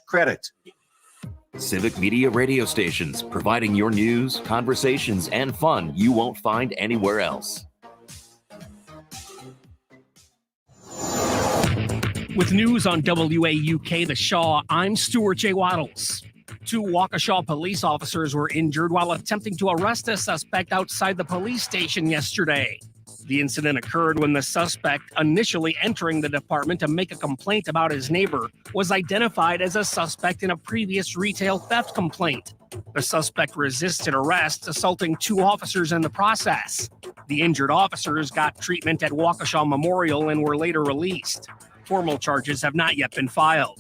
credit. Civic Media radio stations, providing your news, conversations, and fun you won't find anywhere else. With news on WAUK The Shaw, I'm Stuart J. Waddles. 2 Waukesha police officers were injured while attempting to arrest a suspect outside the police station yesterday. The incident occurred when the suspect, initially entering the department to make a complaint about his neighbor, was identified as a suspect in a previous retail theft complaint. The suspect resisted arrest, assaulting 2 officers in the process. The injured officers got treatment at Waukesha Memorial and were later released. Formal charges have not yet been filed.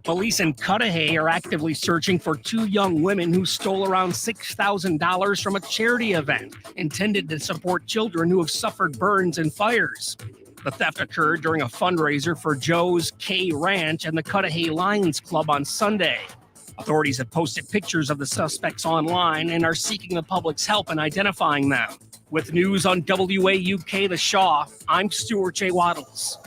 Police in Cudahy are actively searching for 2 young women who stole around $6,000 from a charity event intended to support children who have suffered burns and fires. The theft occurred during a fundraiser for Joe's K Ranch and the Cudahy Lions Club on Sunday. Authorities have posted pictures of the suspects online and are seeking the public's help in identifying them. With news on WAUK The Shaw, I'm Stuart J. Waddles.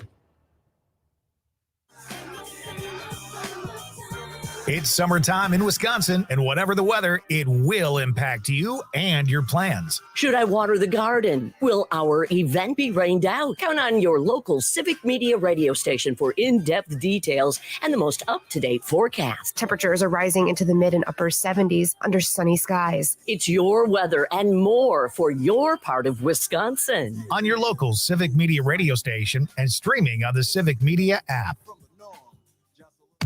It's summertime in Wisconsin, and whatever the weather, it will impact you and your plans. Should I water the garden? Will our event be rained out? Count on your local Civic Media radio station for in-depth details and the most up-to-date forecast. Temperatures are rising into the mid and upper 70s under sunny skies. It's your weather and more for your part of Wisconsin. On your local Civic Media radio station and streaming on the Civic Media app.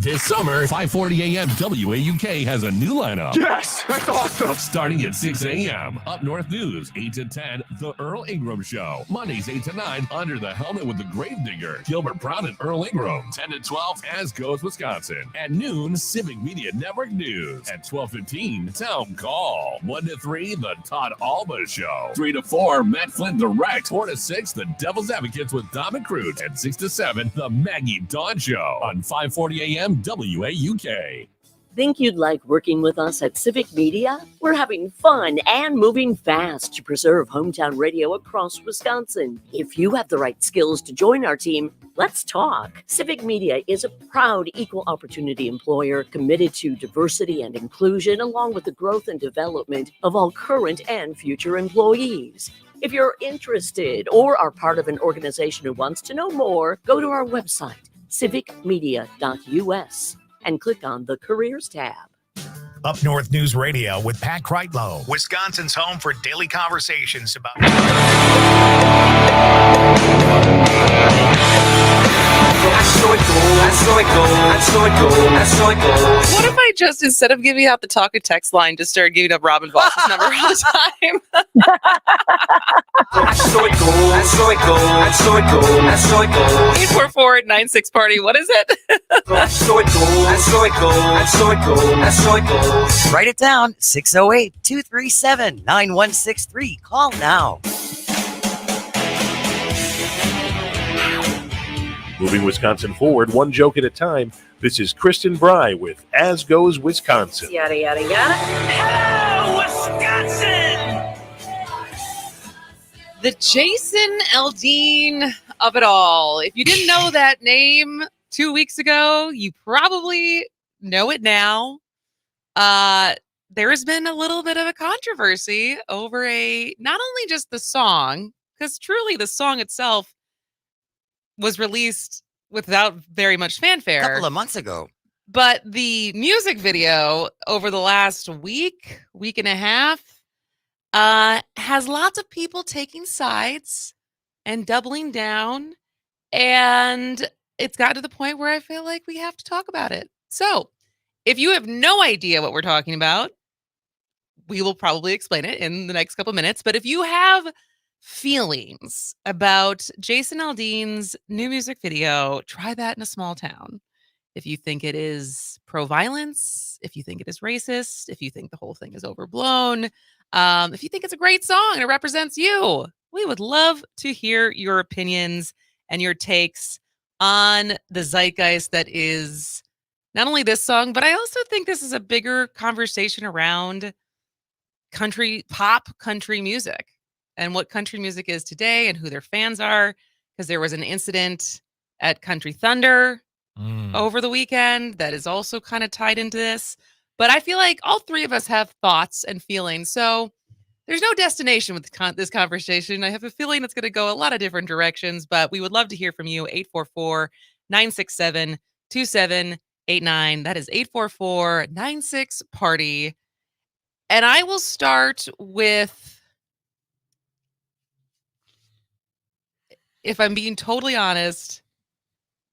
This summer, 5:40 a.m. WAUK has a new lineup. Yes, that's awesome. Starting at 6 a.m. Up North News, 8 to 10, The Earl Ingram Show. Mondays, 8 to 9, Under the Helmet with the Gravedigger. Gilbert Brown and Earl Ingram. 10 to 12, As Goes Wisconsin. At noon, Civic Media Network News. At 12:15, Town Call. 1 to 3, The Todd Alba Show. 3 to 4, Matt Flynn Direct. 4 to 6, The Devil's Advocates with Dom and Cruz. At 6 to 7, The Maggie Dawn Show. On 5:40 a.m. WAUK. Think you'd like working with us at Civic Media? We're having fun and moving fast to preserve hometown radio across Wisconsin. If you have the right skills to join our team, let's talk. Civic Media is a proud equal opportunity employer committed to diversity and inclusion, along with the growth and development of all current and future employees. If you're interested or are part of an organization who wants to know more, go to our website, civicmedia.us, and click on the Careers tab. Up North News Radio with Pat Kreitlow, Wisconsin's home for daily conversations about... What if I just, instead of giving out the talk and text line, just started giving up Robin Voss's number all the time? 844-96-PARTY. What is it? Write it down. 608-237-9163. Call now. Moving Wisconsin forward, one joke at a time. This is Kristen Bry with As Goes Wisconsin. Yada, yada, yada. Hello, Wisconsin! The Jason Aldean of it all. If you didn't know that name 2 weeks ago, you probably know it now. There has been a little bit of a controversy over not only just the song, because truly the song itself was released without very much fanfare. A couple of months ago. But the music video over the last week and a half, has lots of people taking sides and doubling down. And it's gotten to the point where I feel like we have to talk about it. So if you have no idea what we're talking about, we will probably explain it in the next couple of minutes. But if you have feelings about Jason Aldean's new music video, try that in a small town. If you think it is pro-violence, if you think it is racist, if you think the whole thing is overblown, if you think it's a great song and it represents you, we would love to hear your opinions and your takes on the zeitgeist that is not only this song, but I also think this is a bigger conversation around pop country music and what country music is today and who their fans are, because there was an incident at Country Thunder over the weekend that is also kind of tied into this. But I feel like all three of us have thoughts and feelings. So there's no destination with this conversation. I have a feeling it's going to go a lot of different directions, but we would love to hear from you. 844-967-2789. That is 844-96-PARTY. And I will start with, if I'm being totally honest,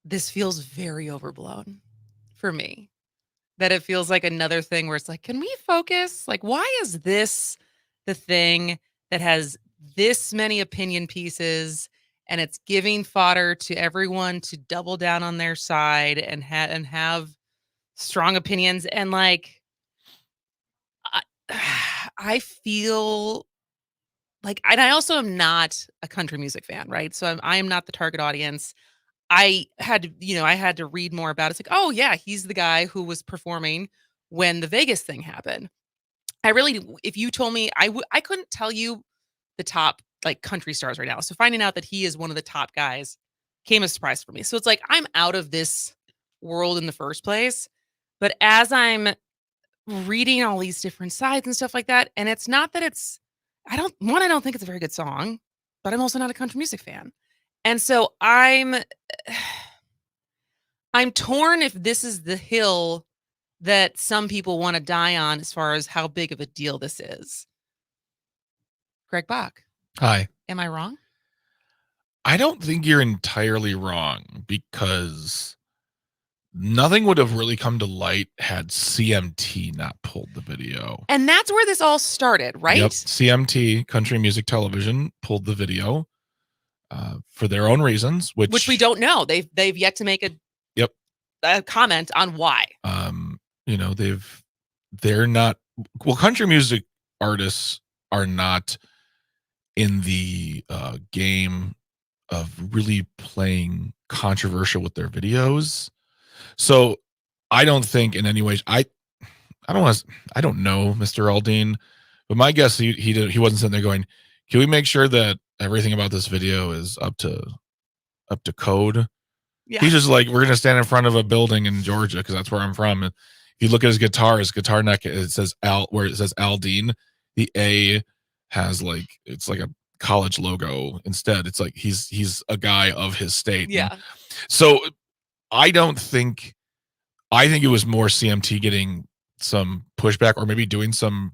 this feels very overblown for me. That it feels like another thing where it's like, can we focus? Like, why is this the thing that has this many opinion pieces and it's giving fodder to everyone to double down on their side and have strong opinions? And like, I feel like, and I also am not a country music fan, right? So I am not the target audience. I had to read more about it. It's like, oh yeah, he's the guy who was performing when the Vegas thing happened. If you told me, I couldn't tell you the top like country stars right now. So finding out that he is one of the top guys came as a surprise for me. So it's like, I'm out of this world in the first place. But as I'm reading all these different sides and stuff like that, and it's not that I don't think it's a very good song, but I'm also not a country music fan. And so I'm torn if this is the hill that some people want to die on as far as how big of a deal this is. Greg Bach. Hi. Am I wrong? I don't think you're entirely wrong, because nothing would have really come to light had CMT not pulled the video. And that's where this all started, right? Yep. CMT, Country Music Television, pulled the video for their own reasons, which we don't know. They've yet to make a comment on why. They're not, country music artists are not in the game of really playing controversial with their videos. So I don't think in any way, I don't know Mr. Aldean, but my guess he wasn't sitting there going, can we make sure that everything about this video is up to code? Yeah. He's just like, we're going to stand in front of a building in Georgia because that's where I'm from. And if you look at his guitar neck, it says where it says Aldean, the A has like, it's like a college logo instead. It's like he's a guy of his state. Yeah. And so I think it was more CMT getting some pushback or maybe doing some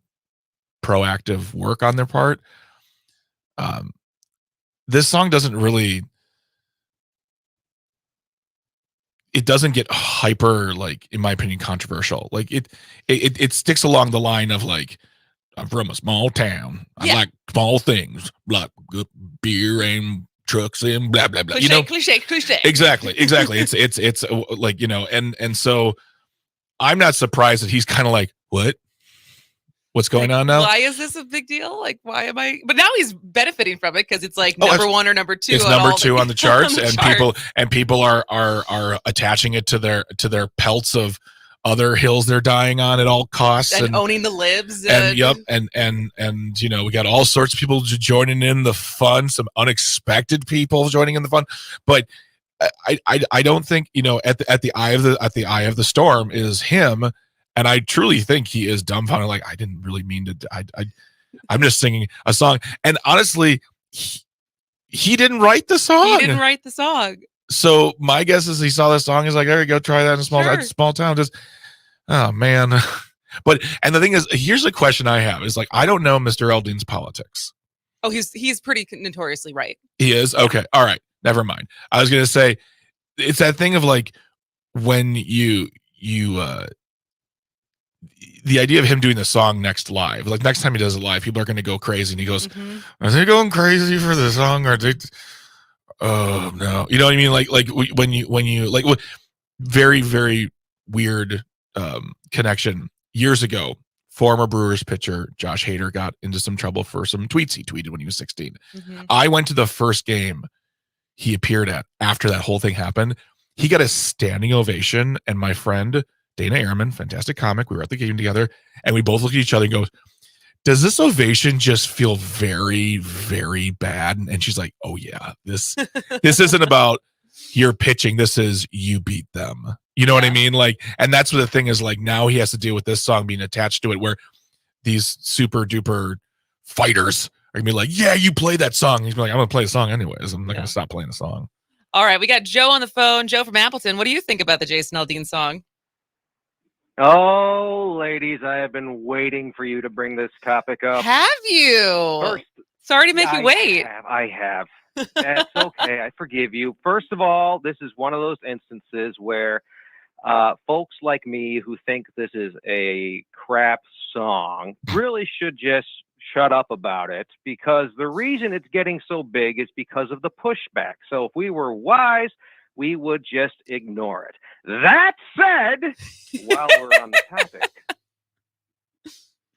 proactive work on their part. This song doesn't really, it doesn't get hyper, like, in my opinion, controversial. Like it sticks along the line of like, I'm from a small town. I like small things, like beer and trucks and blah blah blah. Cliche. Exactly. It's like, and so I'm not surprised that he's kind of like, what's going on now? Why is this a big deal? Like, why am I? But now he's benefiting from it because it's like number one or number two. It's number two on the charts, and people are attaching it to their pelts of other hills they're dying on at all costs, and owning the libs. And we got all sorts of people joining in the fun, some unexpected people joining in the fun, but I don't think at the eye of the storm is him. And I truly think he is dumbfounded. Like, I didn't really mean to. I'm just singing a song. And honestly, he didn't write the song. So my guess is he saw this song. He's like, there you go, try that in a small town. Just, oh man. And the thing is, here's a question I have is like, I don't know Mr. Aldean's politics. Oh, he's pretty notoriously right. He is? Okay. All right. Never mind. I was going to say, it's that thing of like, when the idea of him doing the song next live, like next time he does it live, people are going to go crazy. And he goes, are they going crazy for the song? Or they, oh no. You know what I mean? Like when you like, very, very weird connection. Years ago, former Brewers pitcher Josh Hader got into some trouble for some tweets he tweeted when he was 16. I went to the first game he appeared at after that whole thing happened. He got a standing ovation, and my friend Dana Ehrman, fantastic comic, we were at the game together, and we both looked at each other and go, does this ovation just feel very, very bad? And she's like, oh yeah, this isn't about you're pitching. This is you beat them. You know what I mean? Like, and that's what the thing is. Like, now he has to deal with this song being attached to it, where these super duper fighters are gonna be like, yeah, you play that song. He's like, I'm gonna play the song anyways. I'm not gonna stop playing the song. All right, we got Joe on the phone. Joe from Appleton. What do you think about the Jason Aldean song? Oh, ladies, I have been waiting for you to bring this topic up. Have you? First, sorry to make you wait. I have. That's okay. I forgive you. First of all, this is one of those instances where folks like me who think this is a crap song really should just shut up about it, because the reason it's getting so big is because of the pushback. So if we were wise, we would just ignore it. That said, while we're on the topic,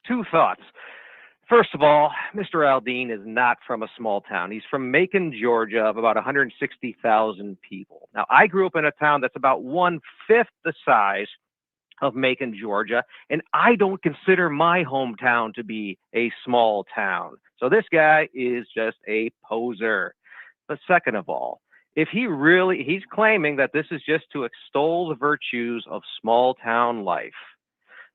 two thoughts. First of all, Mr. Aldean is not from a small town. He's from Macon, Georgia, of about 160,000 people. Now, I grew up in a town that's about 1/5 the size of Macon, Georgia, and I don't consider my hometown to be a small town. So this guy is just a poser. But second of all, if he's claiming that this is just to extol the virtues of small town life.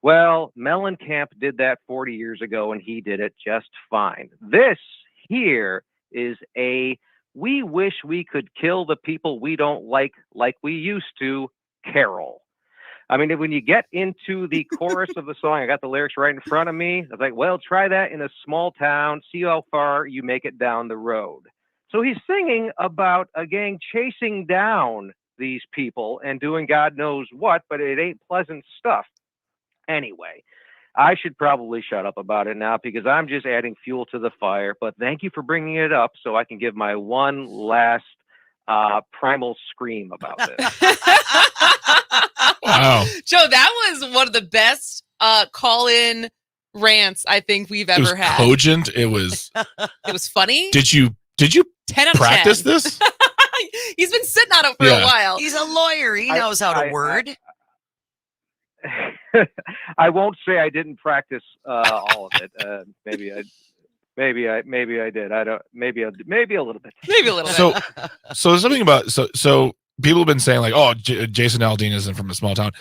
Well, Mellencamp did that 40 years ago, and he did it just fine. This here is we wish we could kill the people we don't like we used to, carol. I mean, when you get into the chorus of the song, I got the lyrics right in front of me. I was like, well, try that in a small town, see how far you make it down the road. So he's singing about a gang chasing down these people and doing God knows what, but it ain't pleasant stuff. Anyway, I should probably shut up about it now, because I'm just adding fuel to the fire. But thank you for bringing it up so I can give my one last primal scream about this. Wow. Joe, that was one of the best call-in rants I think we've ever had. Cogent. It was funny. Did you 10 out of practice 10. this? He's been sitting on it for a while. He's a lawyer. He knows how to word. I won't say I didn't practice all of it. Maybe I did. I don't. Maybe a little bit. Maybe a little bit. So there's something about so people have been saying like, oh, Jason Aldean isn't from a small town.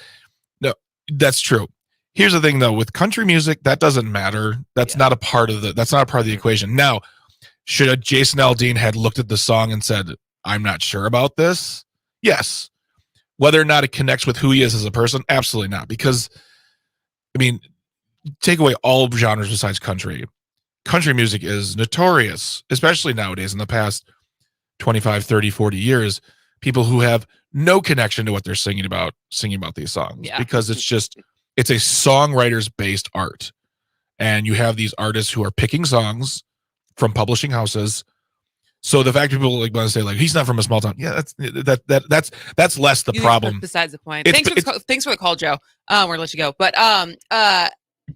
No, that's true. Here's the thing though, with country music, that doesn't matter. That's not a part of the equation. Now, should a Jason Aldean had looked at the song and said, I'm not sure about this? Yes. Whether or not it connects with who he is as a person, absolutely not. Because, I mean, take away all genres besides country. Country music is notorious, especially nowadays in the past 25, 30, 40 years, people who have no connection to what they're singing about these songs. Yeah. Because it's a songwriter's based art. And you have these artists who are picking songs from publishing houses. So the fact people like want to say like he's not from a small town, that's less the problem. Besides the point. Thanks for the call, Joe. We're gonna let you go, but and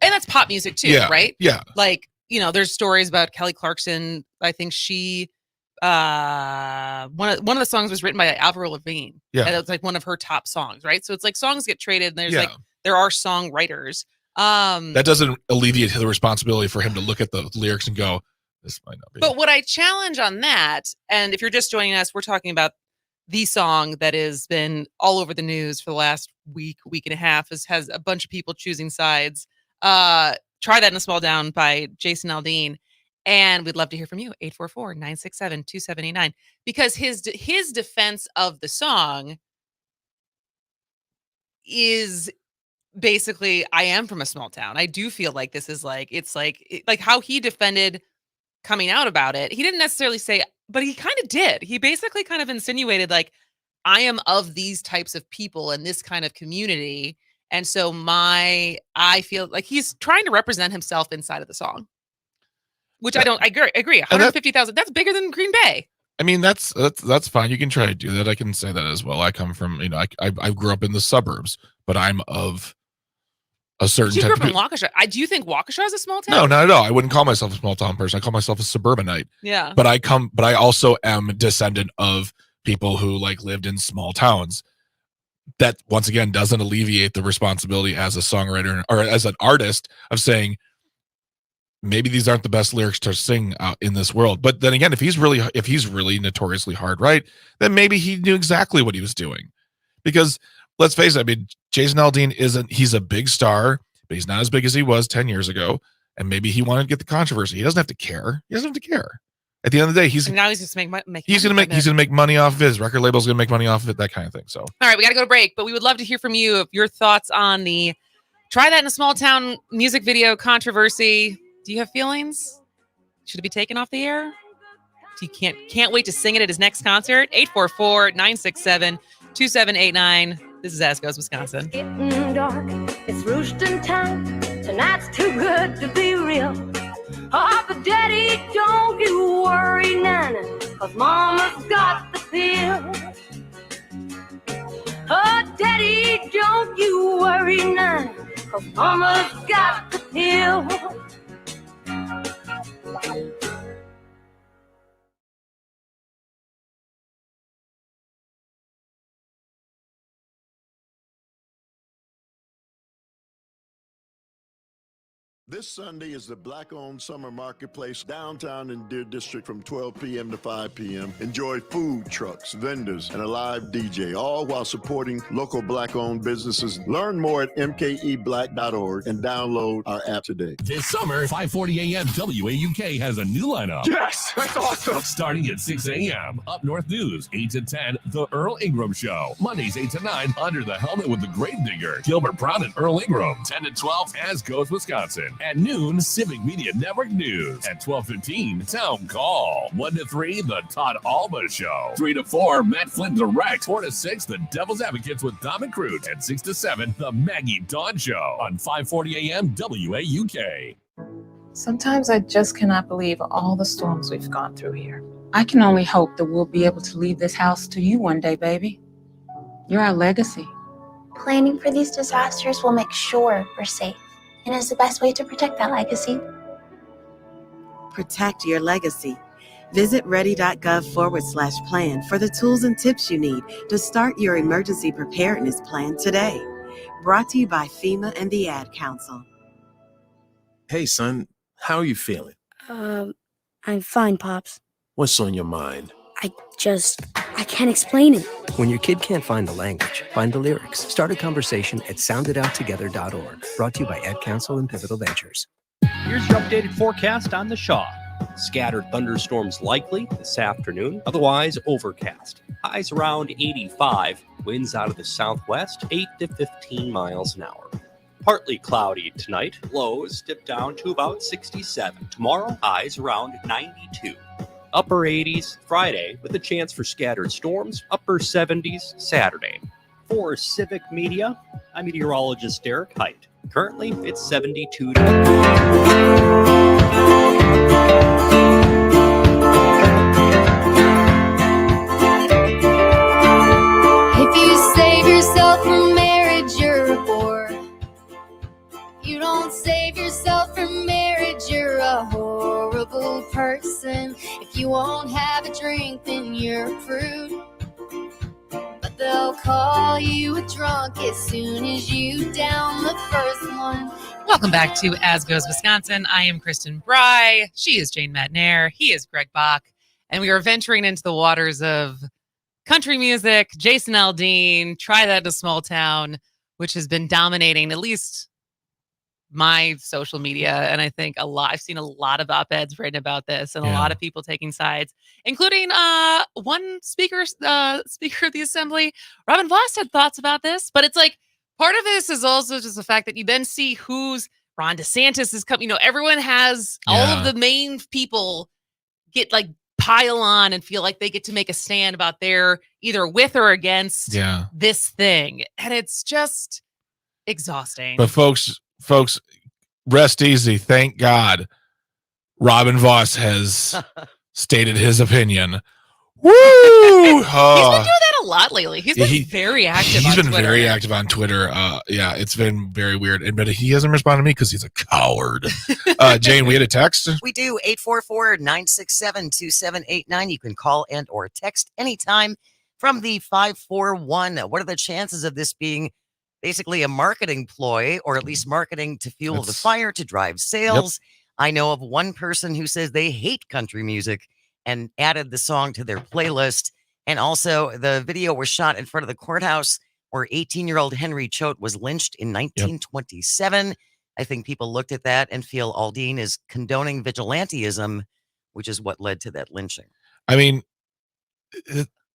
that's pop music too, right? Yeah. Like there's stories about Kelly Clarkson. I think she one of the songs was written by Avril Lavigne. Yeah, and it was like one of her top songs, right? So it's like songs get traded, and there's there are songwriters. That doesn't alleviate the responsibility for him to look at the lyrics and go, this might not be. But what I challenge on that, and if you're just joining us, we're talking about the song that has been all over the news for the last week and a half, has a bunch of people choosing sides. Try That in a Small Town by Jason Aldean. And we'd love to hear from you, 844-967-2789. Because his defense of the song is basically, I am from a small town. I do feel like this is like how he defended coming out about it. He didn't necessarily say, but he kind of did. He basically kind of insinuated like, I am of these types of people in this kind of community. And so I feel like he's trying to represent himself inside of the song, which I agree. 150,000, that's bigger than Green Bay. I mean, that's fine. You can try to do that. I can say that as well. I come from, I grew up in the suburbs, but I'm of a certain type. You grew up in Waukesha. Do you think Waukesha is a small town? No, not at all. I wouldn't call myself a small town person. I call myself a suburbanite. Yeah. But I also am a descendant of people who lived in small towns. That once again doesn't alleviate the responsibility as a songwriter or as an artist of saying, maybe these aren't the best lyrics to sing in this world. But then again, if he's really notoriously hard right, then maybe he knew exactly what he was doing. Because let's face it, I mean, Jason Aldean he's a big star, but he's not as big as he was 10 years ago. And maybe he wanted to get the controversy. He doesn't have to care. He doesn't have to care. At the end of the day, he's going to make money off of it. His record label's going to make money off of it, that kind of thing. So, all right, we got to go to break, but we would love to hear from you of your thoughts on the Try That in a Small Town music video controversy. Do you have feelings? Should it be taken off the air? You can't wait to sing it at his next concert. 844-967-2789. This is As Goes Wisconsin. It's getting dark. It's roosting time. Tonight's too good to be real. Oh, but Daddy, don't you worry none, 'cause Mama's got the pill. Oh, Daddy, don't you worry none, 'cause Mama's got the pill. This Sunday is the Black-owned summer marketplace downtown in Deer District from 12 p.m. to 5 p.m. Enjoy food trucks, vendors, and a live DJ, all while supporting local Black-owned businesses. Learn more at mkeblack.org and download our app today. This summer, 5:40 a.m. WAUK has a new lineup. Yes, that's awesome. Starting at 6 a.m. Up North News, 8 to 10, The Earl Ingram Show. Mondays, 8 to 9, Under the Helmet with the Gravedigger. Gilbert Brown and Earl Ingram. 10 to 12, As Goes Wisconsin. At noon, Civic Media Network News. At 12:15, Town Call. 1 to 3, The Todd Alba Show. 3 to 4, Matt Flynn Direct. 4 to 6, The Devil's Advocates with Dom and Crute. At 6 to 7, The Maggie Dawn Show. On 5:40 a.m. WAUK. Sometimes I just cannot believe all the storms we've gone through here. I can only hope that we'll be able to leave this house to you one day, baby. You're our legacy. Planning for these disasters will make sure we're safe, and is the best way to protect that legacy. Protect your legacy. Visit ready.gov/plan for the tools and tips you need to start your emergency preparedness plan today. Brought to you by FEMA and the Ad Council. Hey, son, how are you feeling? I'm fine, Pops. What's on your mind? I can't explain it. When your kid can't find the language, find the lyrics. Start a conversation at sounditouttogether.org. Brought to you by Ad Council and Pivotal Ventures. Here's your updated forecast on the Shaw. Scattered thunderstorms likely this afternoon, otherwise overcast. Highs around 85, winds out of the southwest, 8 to 15 miles an hour. Partly cloudy tonight, lows dip down to about 67. Tomorrow, highs around 92. Upper 80s Friday with a chance for scattered storms, upper 70s Saturday. For Civic Media, I'm meteorologist Derek Height. Currently, it's 72 degrees. If you save yourself from marriage, you're a bore. You don't save yourself from marriage, you're a horrible person. If you won't have a drink, then you're a prude. But they'll call you a drunk as soon as you down the first one. Welcome back to As Goes Wisconsin. I am Kristen Bry. She is Jane Matnair. He is Greg Bach. And we are venturing into the waters of country music. Jason Aldean, Try That in a Small Town, which has been dominating at least my social media. And I think I've seen a lot of op-eds written about this and a lot of people taking sides, including one speaker of the assembly. Robin Voss had thoughts about this, but it's like part of this is also just the fact that you then see who's Ron DeSantis is coming. Everyone has all of the main people get like pile on and feel like they get to make a stand about their either with or against this thing. And it's just exhausting. But folks, rest easy. Thank God Robin Voss has stated his opinion. Woo! He's been doing that a lot lately. He's been very active on Twitter. He's been very active on Twitter. It's been very weird. But he hasn't responded to me because he's a coward. Jane, we had a text? We do. 844-967-2789. You can call and or text anytime from the 541. What are the chances of this being basically a marketing ploy, or at least marketing to fuel the fire, to drive sales? I know of one person who says they hate country music and added the song to their playlist. And also, the video was shot in front of the courthouse where 18-year-old Henry Choate was lynched in 1927. I think people looked at that and feel Aldean is condoning vigilantism, which is what led to that lynching. I mean,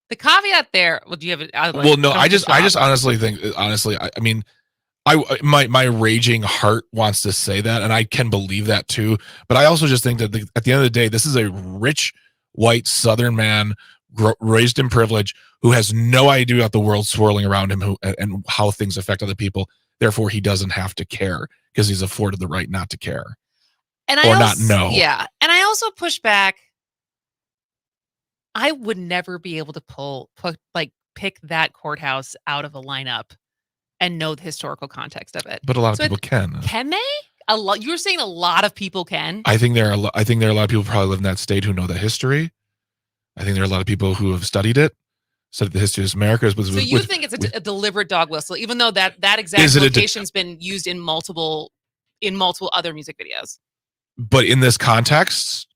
The caveat there. Well, do you have it? well, no, I just honestly think, I mean, my raging heart wants to say that, and I can believe that too. But I also just think that at the end of the day, this is a rich white Southern man raised in privilege who has no idea about the world swirling around him, and how things affect other people. Therefore, he doesn't have to care because he's afforded the right not to care, and not know. Yeah, and I also push back. I would never be able to pick that courthouse out of a lineup and know the historical context of it. But a lot of people can. Can they? A lot. You were saying a lot of people can. I think there are a lot of people who probably live in that state who know the history. I think there are a lot of people who have studied the history of America. So you think it's a deliberate dog whistle, even though that exact location's been used in multiple other music videos. But in this context,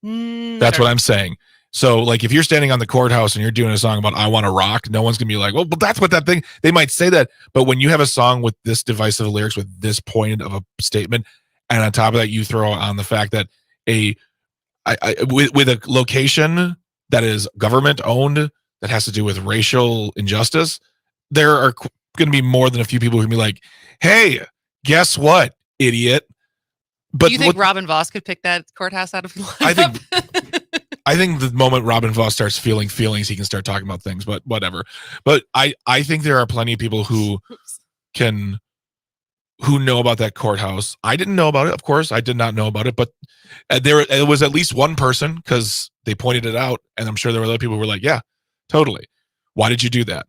that's what I'm saying. So, like, if you're standing on the courthouse and you're doing a song about "I Want to Rock," no one's gonna be like, "Well, that's what that thing." They might say that, but when you have a song with this divisive lyrics, with this point of a statement, and on top of that, you throw on the fact that with a location that is government owned, that has to do with racial injustice, there are going to be more than a few people who can be like, "Hey, guess what, idiot?" But do you think Robin Voss could pick that courthouse out of the lineup? I think the moment Robin Voss starts feeling feelings, he can start talking about things, but whatever. But I think there are plenty of people who know about that courthouse. I didn't know about it. Of course, I did not know about it, but there was at least one person, because they pointed it out, and I'm sure there were other people who were like, yeah, totally. Why did you do that?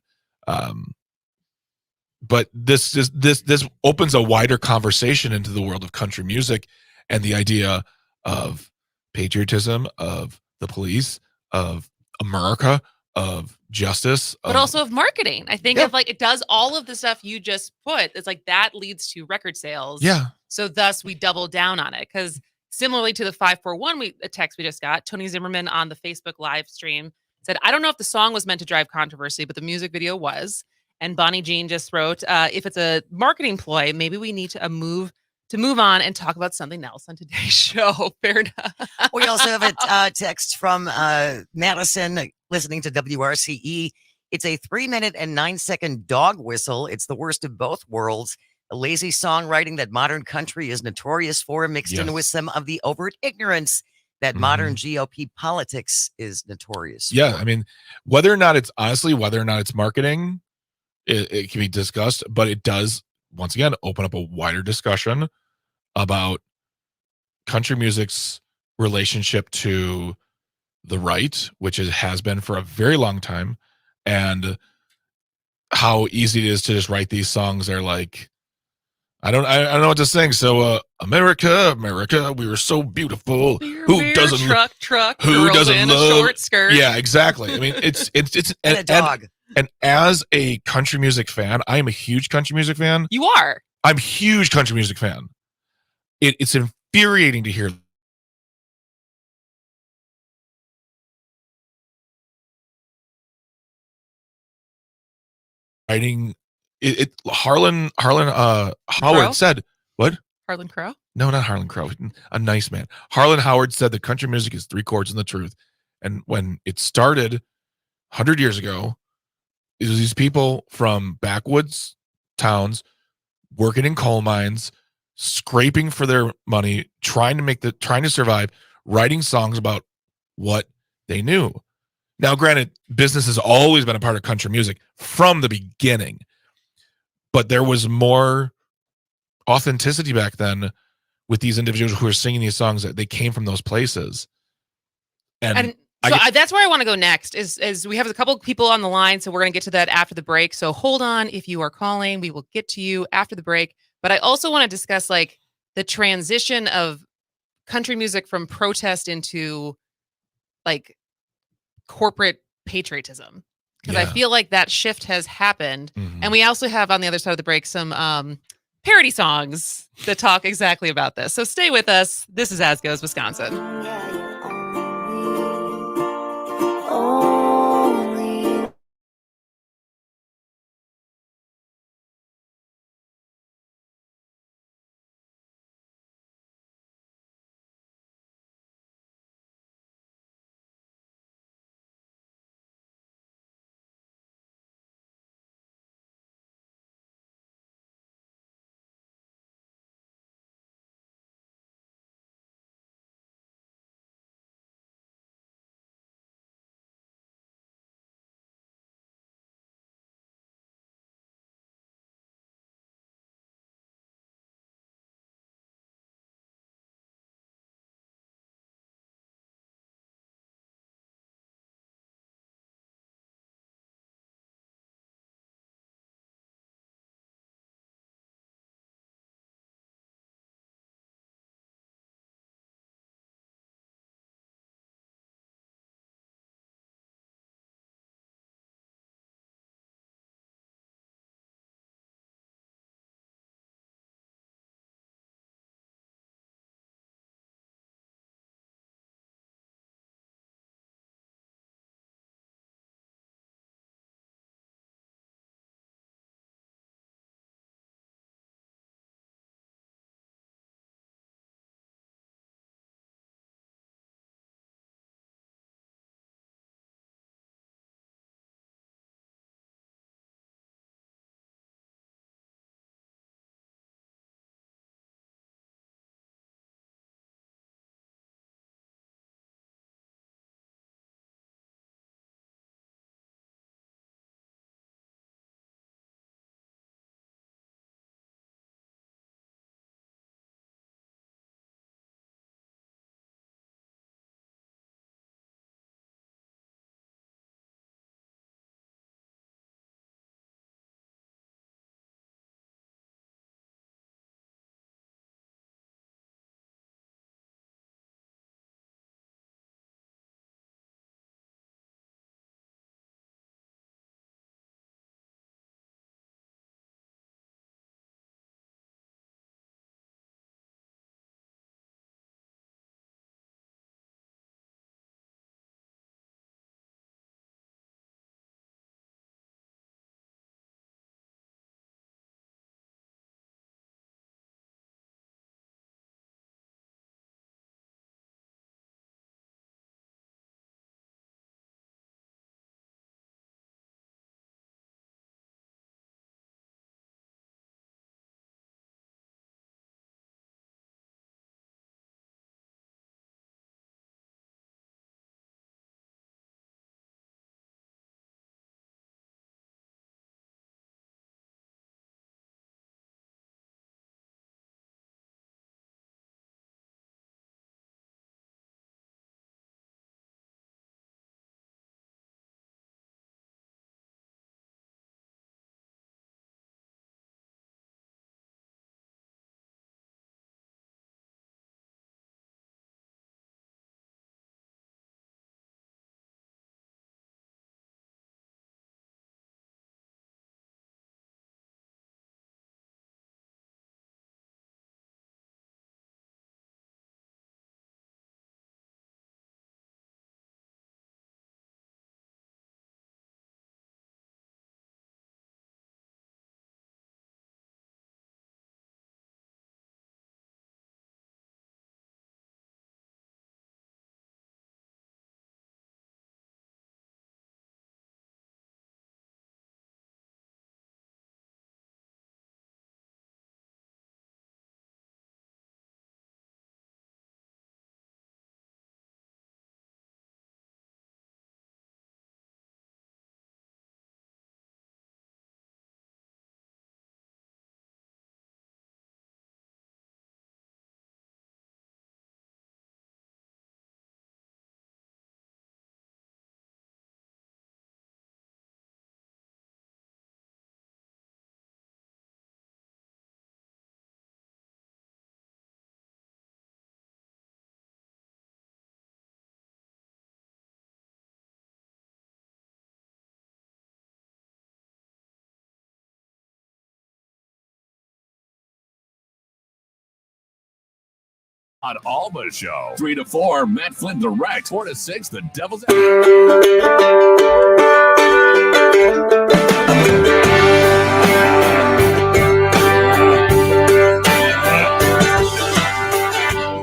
But this opens a wider conversation into the world of country music and the idea of patriotism, of the police, of America, of justice, but also of marketing. I think of it does all of the stuff you just put. It's like that leads to record sales. Yeah. So thus we double down on it, because similarly to the 541 text we just got, Tony Zimmerman on the Facebook live stream said, "I don't know if the song was meant to drive controversy, but the music video was." And Bonnie Jean just wrote, "If it's a marketing ploy, maybe we need to move on and talk about something else on today's show." Fair enough. We also have a text from Madison listening to WRCE. It's a 3-minute and 9-second dog whistle. It's the worst of both worlds. A lazy songwriting that modern country is notorious for, mixed in with some of the overt ignorance that modern GOP politics is notorious for. Yeah, I mean, whether or not it's marketing, it can be discussed, but it does, once again, open up a wider discussion about country music's relationship to the right, which it has been for a very long time, and how easy it is to just write these songs. They're like, I don't know what to sing. So, America, we were so beautiful. Who doesn't truck? Who doesn't love a short skirt? Yeah, exactly. I mean, it's and a dog. And as a country music fan, I am a huge country music fan. You are. I'm a huge country music fan. It's infuriating to hear writing. Harlan Howard said, what? Harlan Crow? No, not Harlan Crow. A nice man. Harlan Howard said that country music is 3 chords and the truth. And when it started 100 years ago, it was these people from backwoods towns working in coal mines, scraping for their money, trying to survive, writing songs about what they knew. Now, granted, business has always been a part of country music from the beginning, but there was more authenticity back then with these individuals who were singing these songs, that they came from those places. And so that's where I want to go next is we have a couple people on the line. So we're going to get to that after the break. So hold on. If you are calling, we will get to you after the break. But I also want to discuss like the transition of country music from protest into like corporate patriotism. Because I feel like that shift has happened. And we also have on the other side of the break some parody songs that talk exactly about this. So stay with us. This is As Goes Wisconsin. on Alma Show. 3 to 4, Matt Flynn Direct. 4 to 6, The Devil's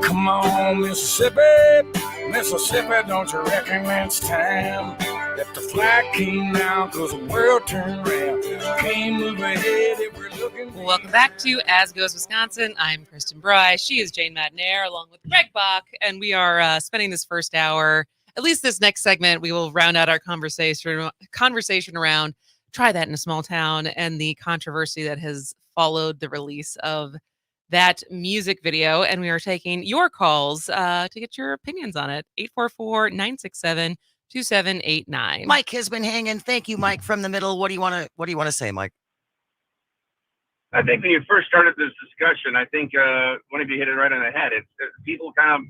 Come on, Mississippi, Mississippi, don't you reckon it's time that the flag came now, cause the world turned around. Can't move ahead if we're looking. Welcome back to As Goes Wisconsin. I'm Kristen Bry. She is Jane Madnair, along with Greg Bach, and we are spending this first hour, at least this next segment, we will round out our conversation around Try That in a Small Town and the controversy that has followed the release of that music video. And we are taking your calls to get your opinions on it. 844-967-2789. Mike has been hanging. Thank you, Mike, from the middle. What do you want to say, Mike? I think when you first started this discussion, I think one of you hit it right on the head. It's people kind of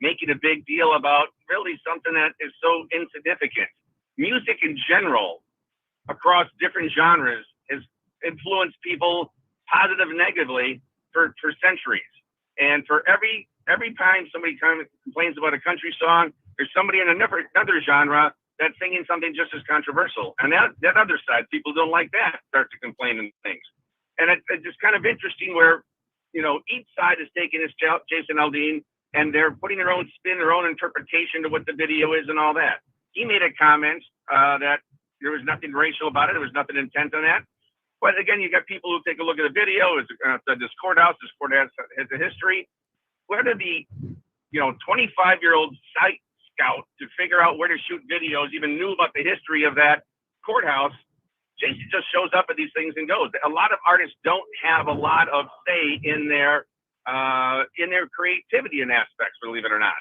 making a big deal about really something that is so insignificant. Music in general, across different genres, has influenced people positive and negatively for centuries. And for every time somebody kind of complains about a country song, there's somebody in another genre that's singing something just as controversial. And that other side, people don't like that, start to complain and things. And it's just kind of interesting where, each side is taking this Jason Aldean and they're putting their own spin, their own interpretation to what the video is and all that. He made a comment that there was nothing racial about it. There was nothing intent on that. But again, you got people who take a look at the video. This court has a history. Whether the 25-year-old site scout to figure out where to shoot videos even knew about the history of that courthouse, Jason just shows up at these things and goes. A lot of artists don't have a lot of say in their creativity and aspects, believe it or not.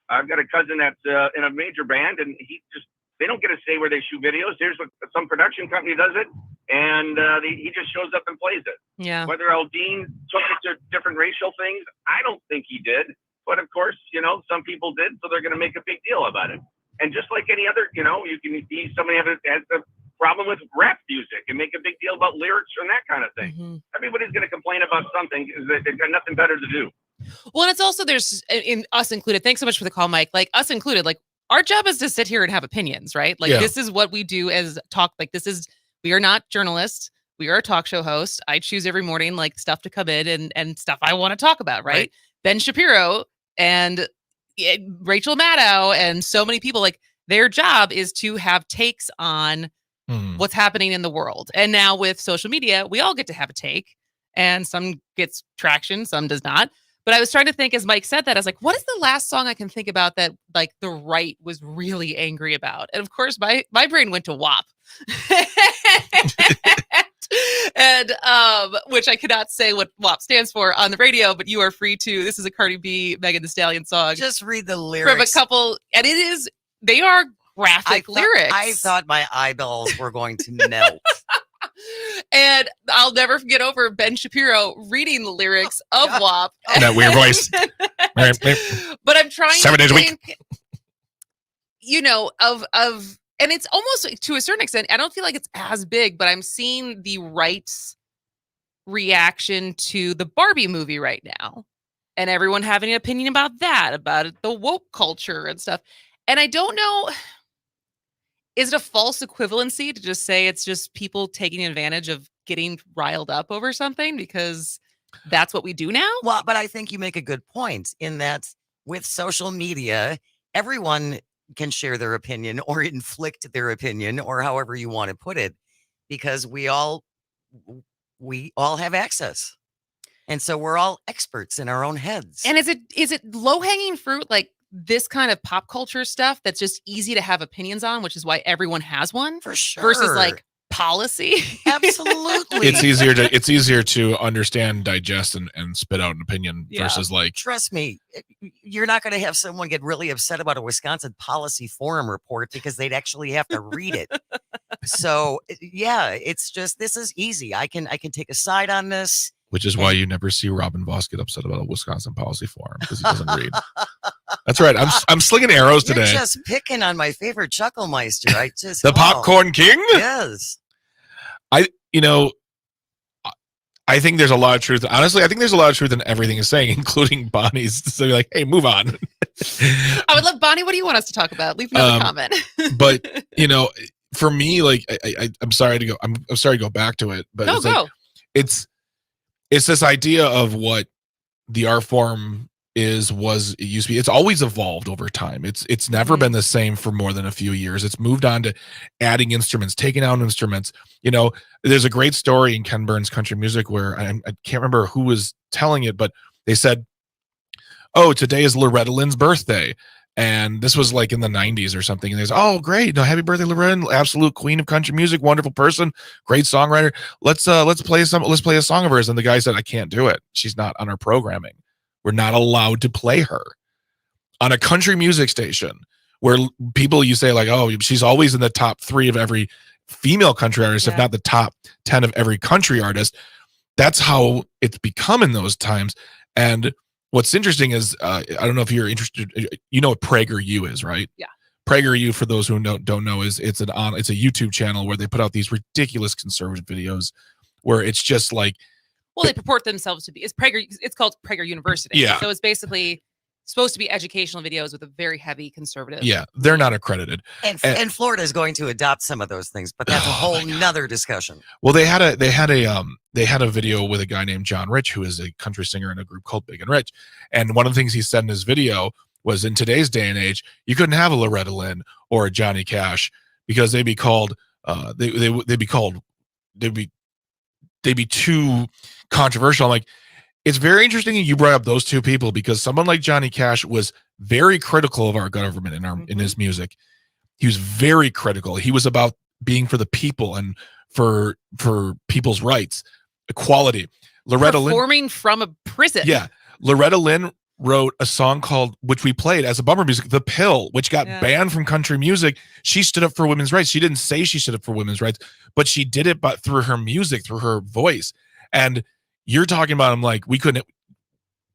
I've got a cousin that's in a major band, and they don't get a say where they shoot videos. There's some production company does it, and he just shows up and plays it. Yeah. Whether Aldean took it to different racial things, I don't think he did. But of course, some people did, so they're going to make a big deal about it. And just like any other, you can see somebody has a problem with rap music and make a big deal about lyrics and that kind of thing. Mm-hmm. Everybody's going to complain about something because they've got nothing better to do. Well, and it's also, there's, in us included, thanks so much for the call, Mike, like us included, like our job is to sit here and have opinions, right? Like This is what we do as talk. Like we are not journalists. We are a talk show host. I choose every morning, like stuff to come in and stuff I want to talk about, right? Ben Shapiro and Rachel Maddow and so many people, like their job is to have takes on what's happening in the world. And now with social media, we all get to have a take, and some gets traction, some does not. But I was trying to think, as Mike said that, I was like, what is the last song I can think about that like the right was really angry about? And of course, my brain went to WAP. And which I cannot say what WAP stands for on the radio, but you are free to. This is a Cardi B, Megan Thee Stallion song. Just read the lyrics. From a couple, and they are graphic lyrics. I thought my eyeballs were going to melt. And I'll never get over Ben Shapiro reading the lyrics of WAP. That weird voice. But I'm trying 7 days to a week. think, and it's almost to a certain extent, I don't feel like it's as big, but I'm seeing the right's reaction to the Barbie movie right now. And everyone having an opinion about that, about the woke culture and stuff. And I don't know, is it a false equivalency to just say it's just people taking advantage of getting riled up over something because that's what we do now? Well, but I think you make a good point in that with social media, everyone can share their opinion or inflict their opinion or however you want to put it, because we all have access. And so we're all experts in our own heads. And is it low-hanging fruit, like this kind of pop culture stuff that's just easy to have opinions on, which is why everyone has one? For sure. Versus like policy. Absolutely. It's easier to understand, digest, and spit out an opinion versus like. Trust me, you're not going to have someone get really upset about a Wisconsin Policy Forum report because they'd actually have to read it. So yeah, it's just, this is easy. I can take a side on this. Which is why you never see Robin Voss get upset about a Wisconsin Policy Forum, because he doesn't read. That's right. I'm slinging arrows today. You're just picking on my favorite Chucklemeister. I just the Popcorn King. Yes. I think there's a lot of truth. Honestly, I think there's a lot of truth in everything he's saying, including Bonnie's. So you're like, hey, move on. I would love Bonnie. What do you want us to talk about? Leave another comment. But for me, like, I'm sorry to go. I'm sorry to go back to it, but it's this idea of what the art form it used to be. It's always evolved over time. It's never been the same for more than a few years. It's moved on to adding instruments, taking out instruments. There's a great story in Ken Burns' Country Music where I can't remember who was telling it, but they said, "Oh, today is Loretta Lynn's birthday." And this was like in the 90s or something. And they said, "Oh, great. No, happy birthday, Loretta, absolute queen of country music, wonderful person, great songwriter. Let's play a song of hers." And the guy said, "I can't do it. She's not on our programming. We're not allowed to play her on a country music station where people, you say like, oh, she's always in the top 3 of every female country artist, if not the top 10 of every country artist." That's how it's become in those times. And what's interesting is, I don't know if you're interested, you know what PragerU is, right? Yeah. PragerU, for those who don't know, it's a YouTube channel where they put out these ridiculous conservative videos where it's just like, well, they purport themselves to be. It's called Prager University. Yeah. So it's basically supposed to be educational videos with a very heavy conservative. Yeah, they're not accredited. And Florida is going to adopt some of those things, but that's a whole nother discussion. Well, they had a video with a guy named John Rich, who is a country singer in a group called Big and Rich. And one of the things he said in his video was, in today's day and age, you couldn't have a Loretta Lynn or a Johnny Cash because they'd be called they'd be too controversial. I'm like, it's very interesting you brought up those two people, because someone like Johnny Cash was very critical of our government in his music. He was very critical. He was about being for the people and for people's rights, equality. Loretta Lynn, performing from a prison. Yeah, Loretta Lynn wrote a song called, which we played as a bumper music, "The Pill," which got banned from country music. She stood up for women's rights. She didn't say she stood up for women's rights, but she did it through her music, through her voice. And you're talking about, I'm like, we couldn't,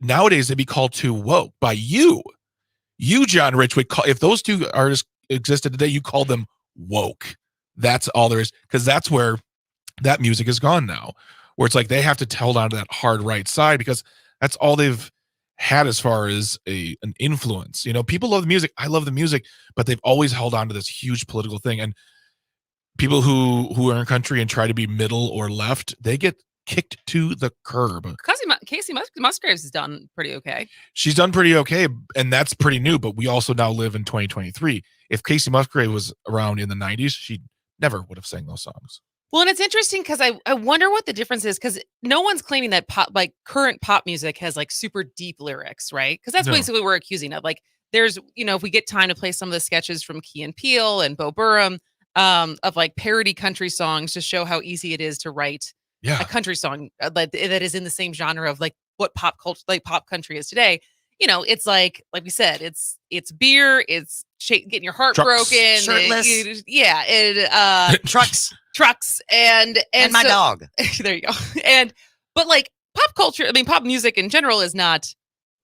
nowadays they'd be called too woke by you. You, John Rich, would call, if those two artists existed today, you call them woke. That's all there is, because that's where that music is gone now, where it's like they have to hold on to that hard right side because that's all they've had as far as an influence. People love the music. I love the music, but they've always held on to this huge political thing. And people who are in country and try to be middle or left, they get kicked to the curb. Casey Musgraves has done pretty okay. She's done pretty okay, and that's pretty new, but we also now live in 2023. If Casey Musgraves was around in the 90s, she never would have sang those songs. Well, and it's interesting because I wonder what the difference is, because no one's claiming that current pop music has like super deep lyrics, right? Because that's basically what we're accusing of. Like, there's, if we get time to play some of the sketches from Key and Peele and Bo Burnham, of like parody country songs to show how easy it is to write a country song that is in the same genre of like what pop culture, like pop country is today. It's like we said, it's beer, it's getting your heart broken, shirtless, trucks, and my dog. There you go. But like pop culture, I mean, pop music in general is not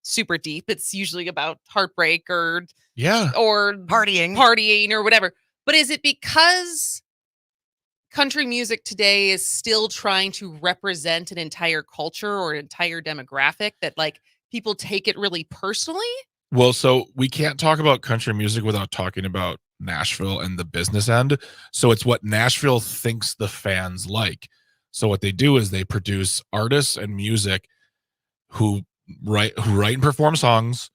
super deep. It's usually about heartbreak or partying or whatever. But is it because country music today is still trying to represent an entire culture or an entire demographic that like people take it really personally? Well, so we can't talk about country music without talking about Nashville and the business end. So it's what Nashville thinks the fans like. So what they do is they produce artists and music who write and perform songs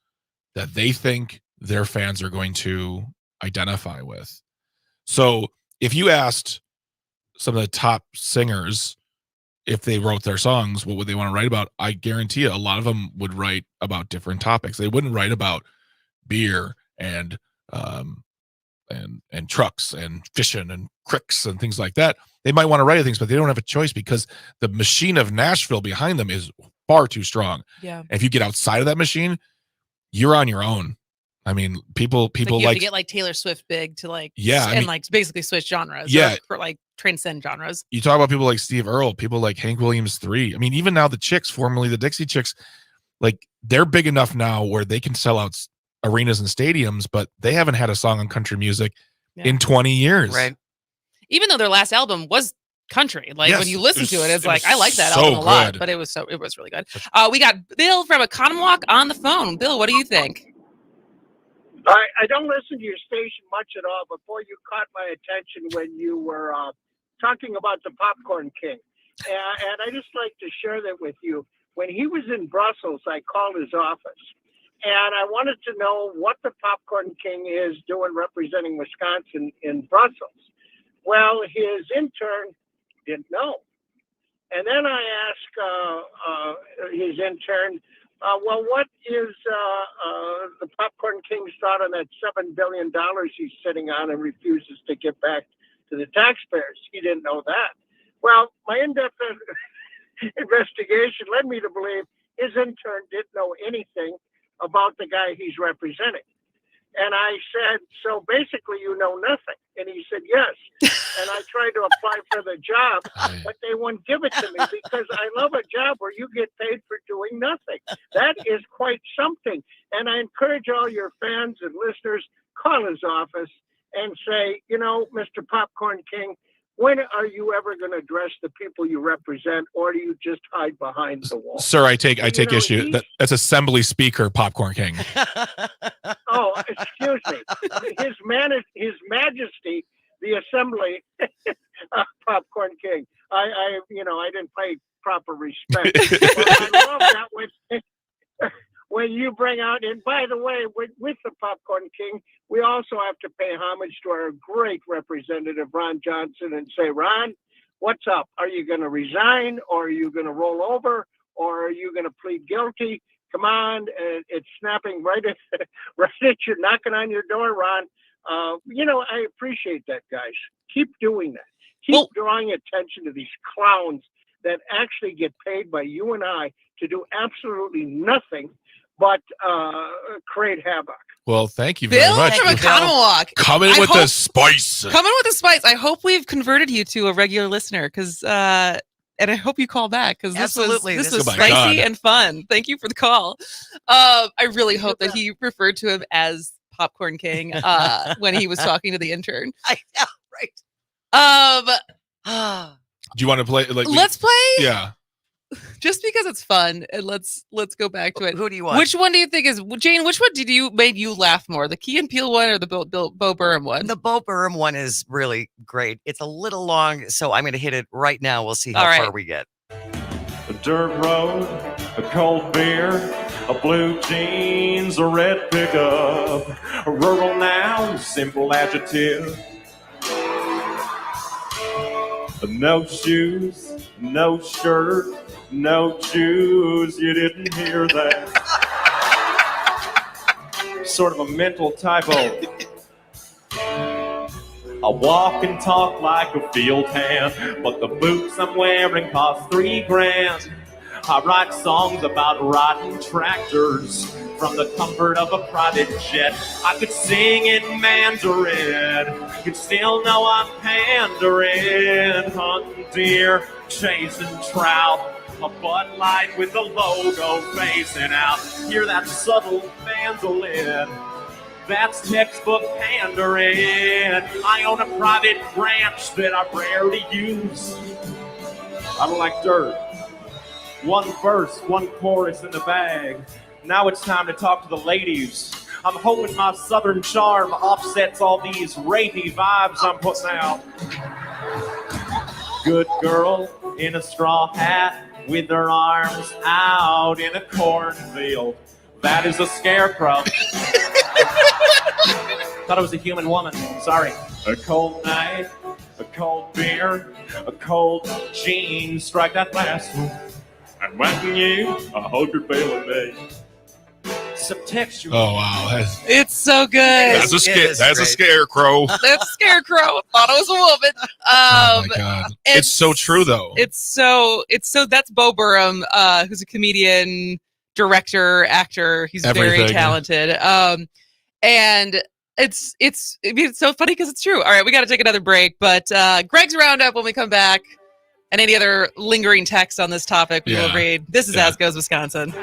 that they think their fans are going to identify with. So if you asked some of the top singers if they wrote their songs, what would they want to write about? I guarantee you a lot of them would write about different topics. They wouldn't write about beer and trucks and fishing and cricks and things like that. They might want to write things, but they don't have a choice because the machine of Nashville behind them is far too strong. Yeah. And if you get outside of that machine, you're on your own. I mean, people like you have to get like Taylor Swift big to like, like basically switch genres. Yeah. Or like transcend genres. You talk about people like Steve Earle, people like Hank Williams III. I mean, even now the Chicks, formerly the Dixie Chicks, like they're big enough now where they can sell out arenas and stadiums, but they haven't had a song on country music in 20 years. Right. Even though their last album was country. Like Yes, when you listen to it, it's it like was I like that so album a lot, good. but it was really good. We got Bill from Economwalk on the phone. Bill, what do you think? I don't listen to your station much at all. Before you caught my attention when you were talking about the Popcorn King. And I just like to share that with you. When he was in Brussels, I called his office. And I wanted to know what the Popcorn King is doing representing Wisconsin in Brussels. Well, his intern didn't know. And then I asked his intern, well, what is the Popcorn King's thought on that $7 billion he's sitting on and refuses to give back to the taxpayers? He didn't know that. Well, my in-depth investigation led me to believe his intern didn't know anything about the guy he's representing. And I said, so basically you know nothing. And he said, yes. And I tried to apply for the job, but they wouldn't give it to me because I love a job where you get paid for doing nothing. That is quite something. And I encourage all your fans and listeners, call his office and say, you know, Mr. Popcorn King, when are you ever going to address the people you represent, or do you just hide behind the wall? Sir, I take issue. That's Assembly Speaker Popcorn King. Oh, excuse me. His Majesty, the Assembly Popcorn King. I didn't pay proper respect. I love that when you bring out, and by the way, with the Popcorn King, we also have to pay homage to our great representative, Ron Johnson, and say, Ron, what's up? Are you going to resign, or are you going to roll over, or are you going to plead guilty? Come on, it's snapping right at you, knocking on your door, Ron. I appreciate that, guys. Keep doing that. Keep drawing attention to these clowns that actually get paid by you and I to do absolutely nothing but create havoc. Well, thank you very much. Bill from Economwalk. Coming with the spice. Coming with the spice. I hope we've converted you to a regular listener because and I hope you call back because this was spicy and fun. Thank you for the call. I really hope that he referred to him as Popcorn King when he was talking to the intern. I know, right? Do you want to play? Let's play. Yeah. Just because it's fun, and let's go back to it. Who do you want? Which one do you think is Jane? Which one made you laugh more, the Key and Peele one or the Bo Burnham one? The Bo Burnham one is really great. It's a little long, so I'm going to hit it right now. We'll see how far we get. A dirt road, a cold beer, a blue jeans, a red pickup, a rural noun, simple adjective. No shoes, no shirt, no shoes, you didn't hear that. Sort of a mental typo. I walk and talk like a field hand, but the boots I'm wearing cost $3,000. I write songs about riding tractors from the comfort of a private jet. I could sing in Mandarin, you'd still know I'm pandering. Hunting deer, chasing trout, a Bud Light with the logo facing out. Hear that subtle mandolin? That's textbook pandering. I own a private ranch that I rarely use. I don't like dirt. One verse, one chorus in the bag. Now it's time to talk to the ladies. I'm hoping my southern charm offsets all these rapey vibes I'm putting out. Good girl in a straw hat with her arms out in a cornfield. That is a scarecrow. Thought it was a human woman. Sorry. A cold night, a cold beer, a cold jeans. Strike that last one. I'm whacking you. I hope you're feeling me. Some texture. Oh wow, it's so good. That's a scarecrow. That's a scarecrow. Thought it was a woman. Oh my god, it's so true though. It's so. That's Bo Burnham, who's a comedian, director, actor. He's very talented. And it's so funny because it's true. All right, we got to take another break, but Greg's roundup when we come back. And any other lingering text on this topic, we will read. This is As Goes Wisconsin.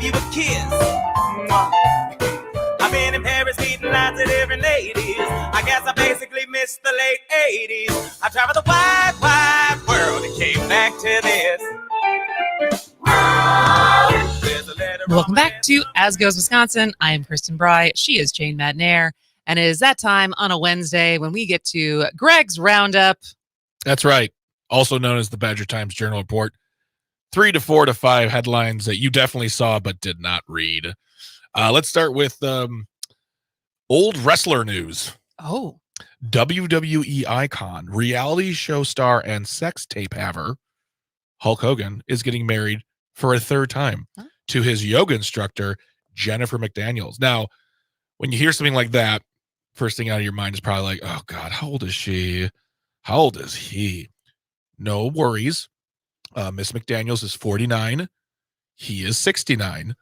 you a kiss. Mwah. I've been in Paris meeting lots of different ladies. I guess I basically missed the late 80s. I traveled the wide, wide world and came back to this. Welcome back to As Goes Wisconsin. I am Kristen Bry. She is Jane Madnair. And it is that time on a Wednesday when we get to Greg's Roundup. That's right. Also known as the Badger Times Journal Report. 3 to 4 to 5 headlines that you definitely saw but did not read. Let's start with old wrestler news. Oh. WWE icon, reality show star, and sex tape haver Hulk Hogan is getting married for a third time to his yoga instructor, Jennifer McDaniels. Now, when you hear something like that, first thing out of your mind is probably like, oh God, how old is she? How old is he? No worries. Miss McDaniels is 49. He is 69.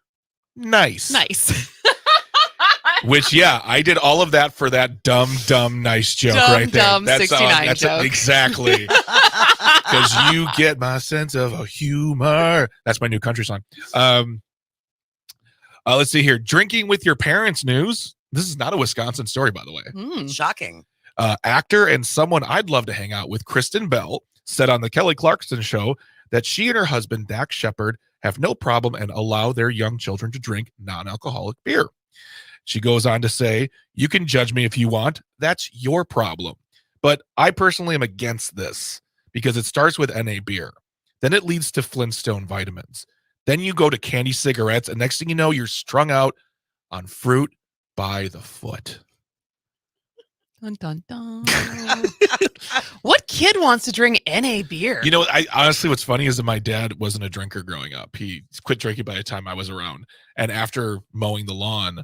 Nice. Which, yeah, I did all of that for that dumb, nice joke right there. Dumb, 69 joke. Exactly. Because you get my sense of humor. That's my new country song. Let's see here. Drinking with your parents news. This is not a Wisconsin story, by the way. Shocking. Actor and someone I'd love to hang out with, Kristen Bell, said on the Kelly Clarkson show that she and her husband, Dax Shepard, have no problem and allow their young children to drink non-alcoholic beer. She goes on to say, you can judge me if you want. That's your problem. But I personally am against this because it starts with NA beer. Then it leads to Flintstone vitamins. Then you go to candy cigarettes, and next thing you know, you're strung out on fruit by the foot. Dun, dun, dun. What kid wants to drink NA beer? You know, I honestly, what's funny is that my dad wasn't a drinker growing up. He quit drinking by the time I was around. And after mowing the lawn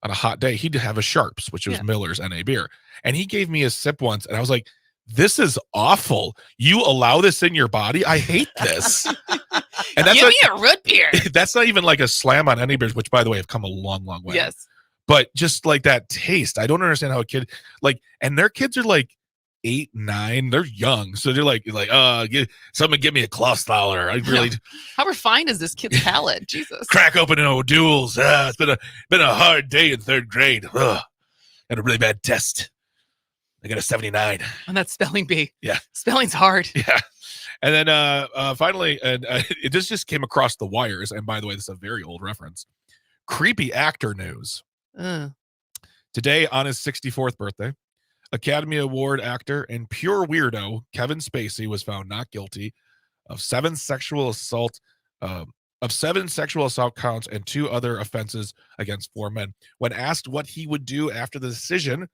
on a hot day, he'd have a Sharps, which was Miller's NA beer. And he gave me a sip once, and I was like, this is awful. You allow this in your body? I hate this. And that's Give me a root beer. That's not even like a slam on NA beers, which, by the way, have come a long, long way. Yes. But just like that taste, I don't understand how a kid, like, and their kids are like 8, 9, they're young. So they're like, someone give me a Clausthaler. I really How refined is this kid's palate? Jesus. crack open an O'Doul's. It's been a hard day in 3rd grade. Got a really bad test. I got a 79. On that spelling bee. Yeah. Spelling's hard. Yeah. And then finally, it just came across the wires. And by the way, this is a very old reference. Creepy actor news. Today, on his 64th birthday, Academy Award actor and pure weirdo Kevin Spacey was found not guilty of 7 sexual assault counts and 2 other offenses against 4 men. When asked what he would do after the decision,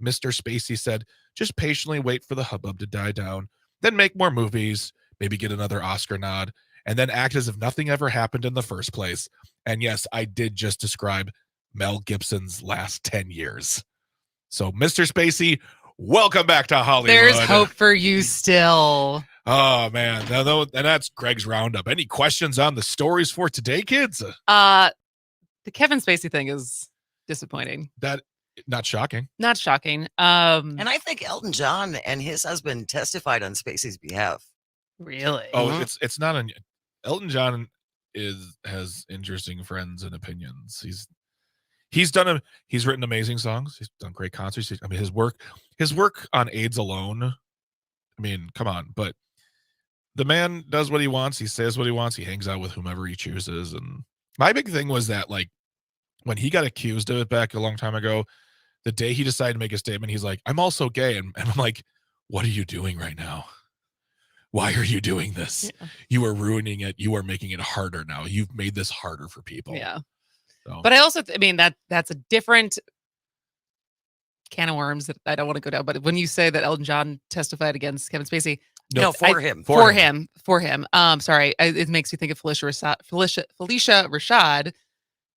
Mr. Spacey said, just patiently wait for the hubbub to die down, then make more movies, maybe get another Oscar nod, and then act as if nothing ever happened in the first place. And yes, I did just describe Mel Gibson's last 10 years. So, Mr. Spacey, welcome back to Hollywood. There's hope for you still. Oh, man. And that's Greg's Roundup. Any questions on the stories for today, kids? The Kevin Spacey thing is disappointing. Not shocking. Not shocking. And I think Elton John and his husband testified on Spacey's behalf. Really? Oh, it's not Elton John has interesting friends and opinions. He's written amazing songs. He's done great concerts. I mean, his work on AIDS alone. I mean, come on, but the man does what he wants. He says what he wants. He hangs out with whomever he chooses. And my big thing was that, like, when he got accused of it back a long time ago, the day he decided to make a statement, he's like, I'm also gay. And I'm like, what are you doing right now? Why are you doing this? Yeah. You are ruining it. You are making it harder now. You've made this harder for people. Yeah. So. But I also, that's a different can of worms that I don't want to go down. But when you say that Elton John testified against Kevin Spacey, for him. Sorry, it makes me think of Felicia Rashad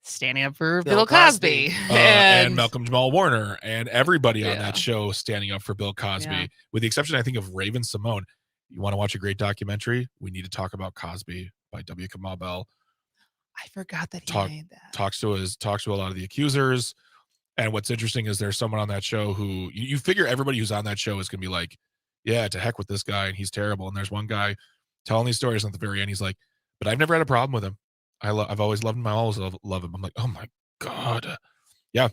standing up for Bill Cosby. And Malcolm Jamal Warner and everybody on that show standing up for Bill Cosby, with the exception, I think, of Raven Simone. You want to watch a great documentary? We need to talk about Cosby by W. Kamau Bell. I forgot that he made that. Talks to a lot of the accusers. And what's interesting is there's someone on that show who you figure everybody who's on that show is going to be like, yeah, to heck with this guy, and he's terrible. And there's one guy telling these stories at the very end. He's like, but I've never had a problem with him. I've always loved him. I always love him. I'm like, oh my God. Yeah.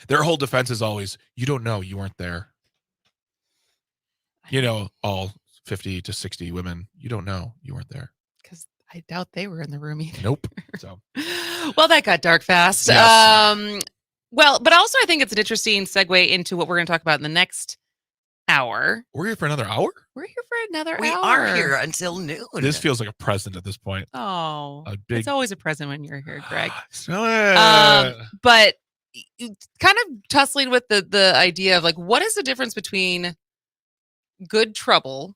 Their whole defense is always, you don't know, you weren't there. You know, all 50 to 60 women, you don't know, you weren't there. Because I doubt they were in the room either. Nope. So, well, that got dark fast. Yes. Well, but also I think it's an interesting segue into what we're going to talk about in the next hour. We're here for another hour? We're here for another We hour. are here until noon. This feels like a present at this point. Oh, it's always a present when you're here, Greg. Smell it. But kind of tussling with the idea of like, what is the difference between good trouble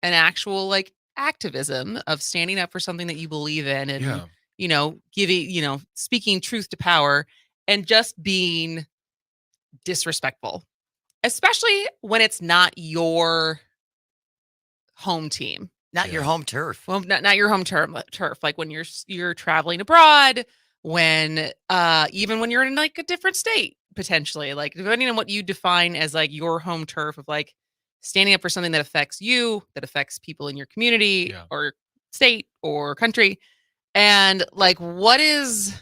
and actual like activism of standing up for something that you believe in and, you know, giving, you know, speaking truth to power and just being disrespectful, especially when it's not your home team. Not your home turf. Well, not your home turf. Like when you're traveling abroad, when even when you're in like a different state, potentially, like depending on what you define as like your home turf of like standing up for something that affects you, that affects people in your community or state or country. And like what is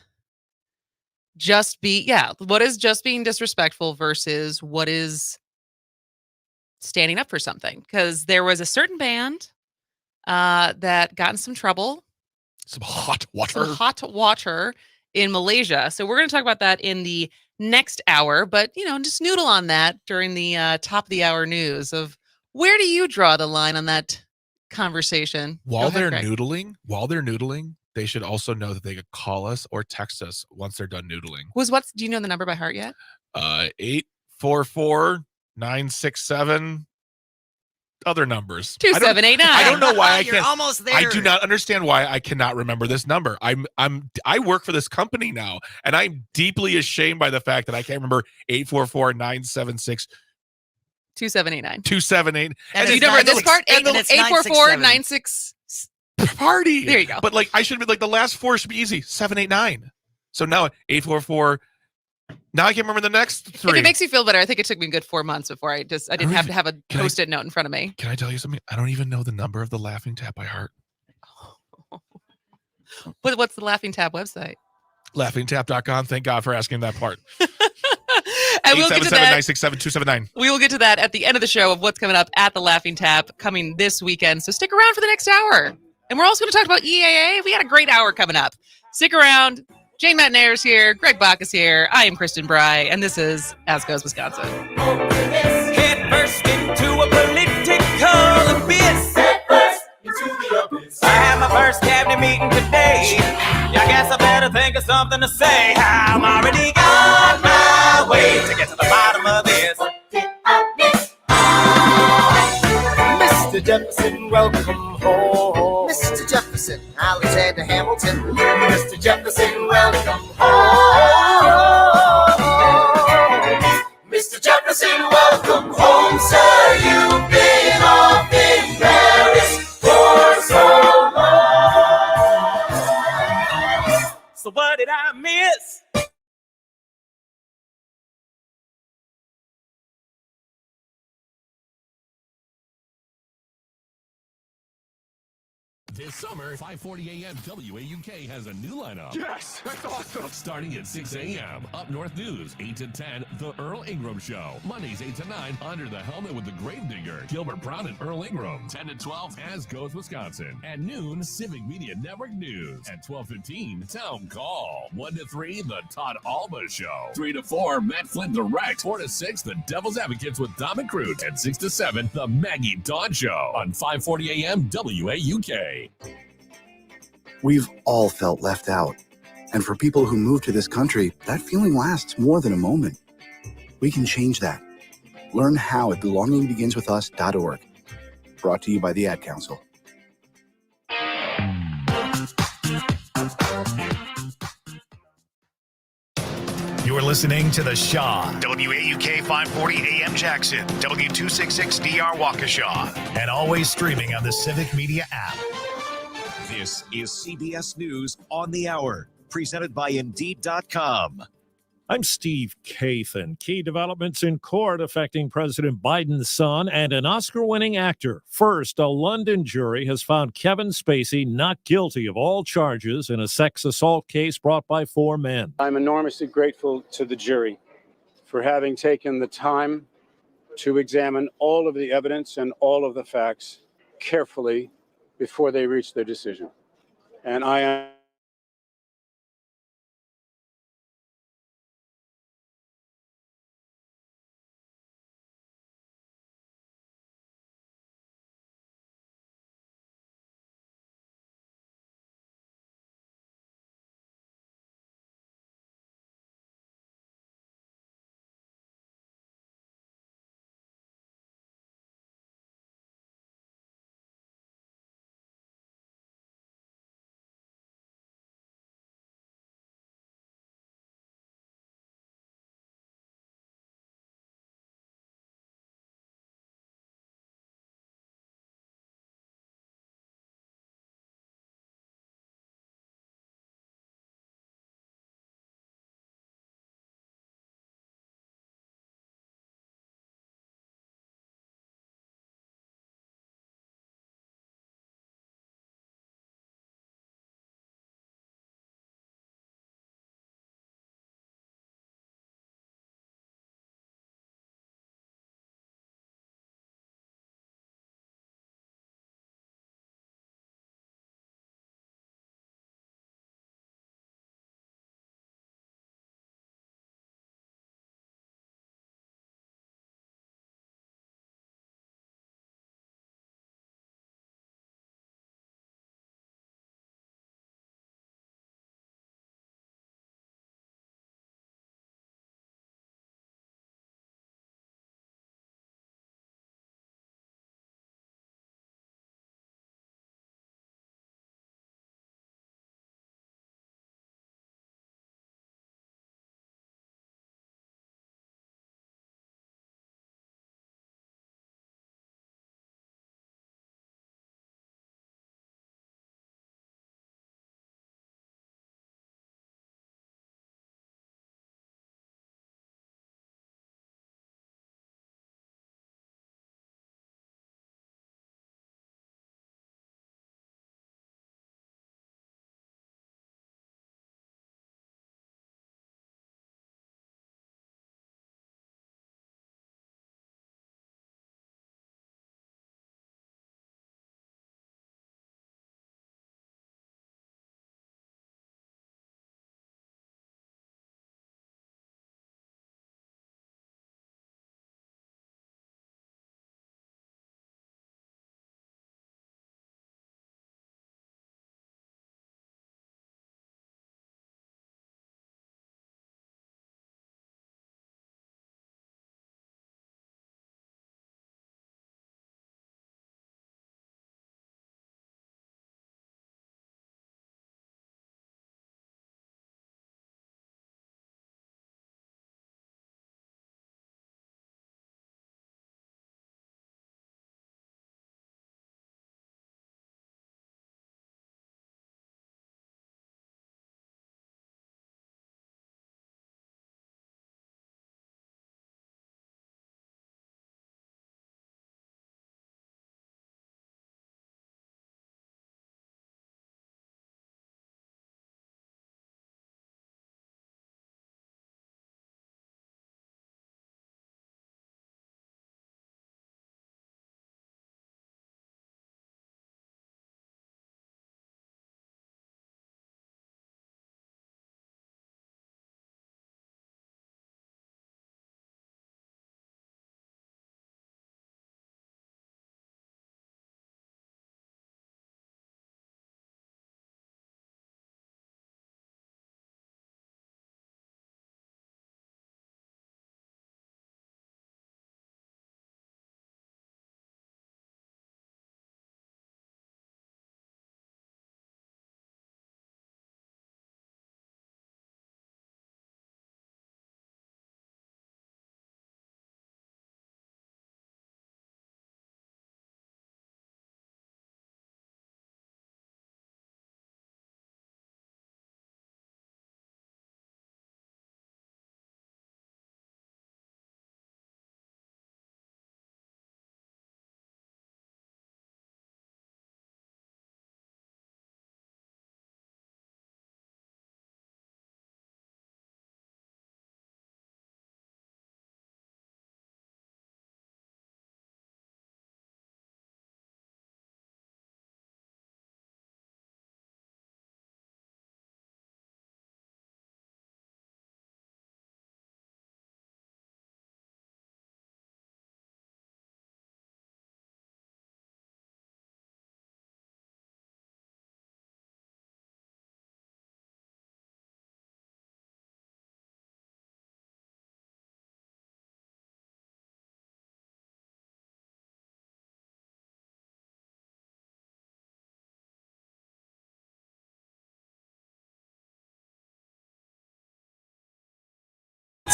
just being disrespectful versus what is standing up for something? Because there was a certain band that got in some trouble. Some hot water in Malaysia. So we're going to talk about that in the next hour, but you know, just noodle on that during the top of the hour news of where do you draw the line on that conversation? While they're noodling, they should also know that they could call us or text us once they're done noodling. Do you know the number by heart yet? 844-967 other numbers. 2789. I don't know why I can't. You're almost there. I do not understand why I cannot remember this number. I work for this company now, and I'm deeply ashamed by the fact that I can't remember 844-976 2789. 278. And you never this part? 844-96 party. There you go. But like I should be like the last four should be easy. 789. So now 844. Now I can remember the next three. If it makes you feel better, I think it took me a good 4 months before I didn't have to have a post-it note in front of me. Can I tell you something? I don't even know the number of the Laughing Tap by heart. What's the Laughing Tap website? LaughingTap.com. Thank God for asking that part. And we'll get to that. 877-967-279. We will get to that at the end of the show of what's coming up at the Laughing Tap coming this weekend. So stick around for the next hour. And we're also going to talk about EAA. We got a great hour coming up. Stick around. Jane Matnair is here. Greg Bach is here. I am Kristen Bry, and this is As Goes Wisconsin. Head first into a political abyss. Head first into the abyss. I had my first cabinet meeting today. I guess I better think of something to say. I'm already on my way to get to the bottom of this. What did I miss? Mr. Jefferson, welcome home. Mr. Jefferson, Alexander Hamilton. Mr. Jefferson, welcome home. Mr. Jefferson, welcome home, sir. You've been off in Paris for so long. So what did I miss? This summer, 5:40 a.m. WAUK has a new lineup. Yes, that's awesome. Starting at 6 a.m. Up North News, 8 to 10, The Earl Ingram Show. Mondays, 8 to 9, Under the Helmet with the Gravedigger. Gilbert Brown and Earl Ingram. 10 to 12, As Goes Wisconsin. At noon, Civic Media Network News. At 12:15, Town Call. 1 to 3, The Todd Alba Show. 3 to 4, Matt Flynn Direct. 4 to 6, The Devil's Advocates with Dom and Crute. And 6 to 7, The Maggie Dawn Show. On 5:40 a.m. WAUK. We've all felt left out. And for people who move to this country, that feeling lasts more than a moment. We can change that. Learn how at belongingbeginswithus.org. Brought to you by the Ad Council. You're listening to The Shaw, WAUK 540 AM Jackson, W266DR Waukesha, and always streaming on the Civic Media app. This is CBS News on the Hour, presented by Indeed.com. I'm Steve Kathan. Key developments in court affecting President Biden's son and an Oscar-winning actor. First, a London jury has found Kevin Spacey not guilty of all charges in a sex assault case brought by 4 men. I'm enormously grateful to the jury for having taken the time to examine all of the evidence and all of the facts carefully before they reach their decision. And I am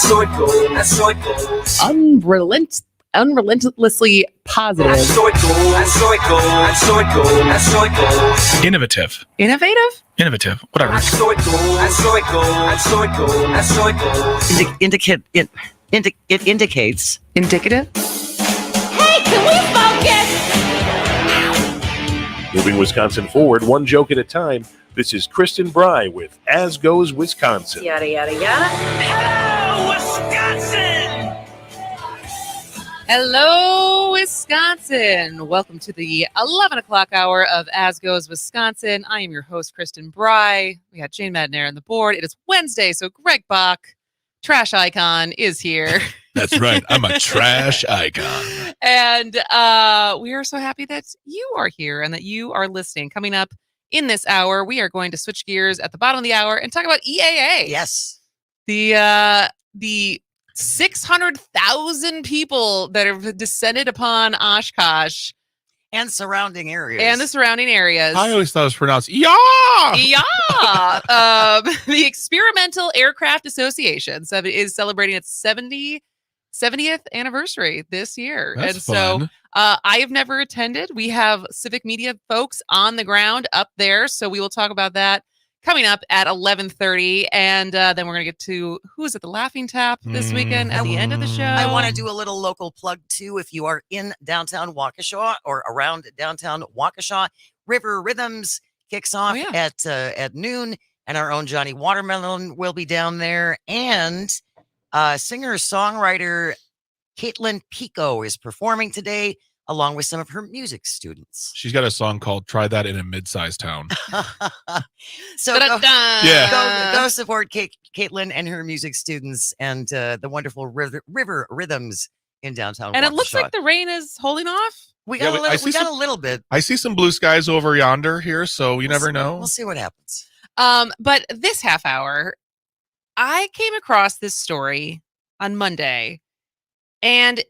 so it goes, that's so it goes. Unrelentlessly positive. That's so it goes, that's so it goes, that's so it goes, that's so it goes. Innovative. Innovative? Innovative. Whatever. That's so it goes, that's so it goes, that's so it goes, that's so it goes. It indicates. Indicative? Hey, can we focus? Moving Wisconsin forward, one joke at a time. This is Kristen Bry with As Goes Wisconsin. Yada, yada, yada. Hello, Wisconsin! Hello, Wisconsin. Welcome to the 11 o'clock hour of As Goes Wisconsin. I am your host, Kristen Bry. We got Jane Madnair on the board. It is Wednesday, so Greg Bach, trash icon, is here. That's right. I'm a trash icon. And we are so happy that you are here and that you are listening. Coming up in this hour, we are going to switch gears at the bottom of the hour and talk about EAA. Yes. The 600,000 people that have descended upon Oshkosh and surrounding areas. And the surrounding areas. I always thought it was pronounced yeah. Yeah. The Experimental Aircraft Association is celebrating its 70th anniversary this year. That's and fun. So I have never attended. We have civic media folks on the ground up there. So we will talk about that coming up at 11:30. And then we're going to get to who is at the Laughing Tap this weekend at the end of the show. I want to do a little local plug too. If you are in downtown Waukesha or around downtown Waukesha, River Rhythms kicks off at noon, and our own Johnny Watermelon will be down there. And singer-songwriter Caitlin Pico is performing today, along with some of her music students. She's got a song called Try That in a Mid-Sized Town. So go support Caitlin and her music students and the wonderful River Rhythms in downtown And Waukesha. it looks like the rain is holding off. We got a little bit. I see some blue skies over yonder here, so you never know. We'll see what happens. But this half hour, I came across this story on Monday, and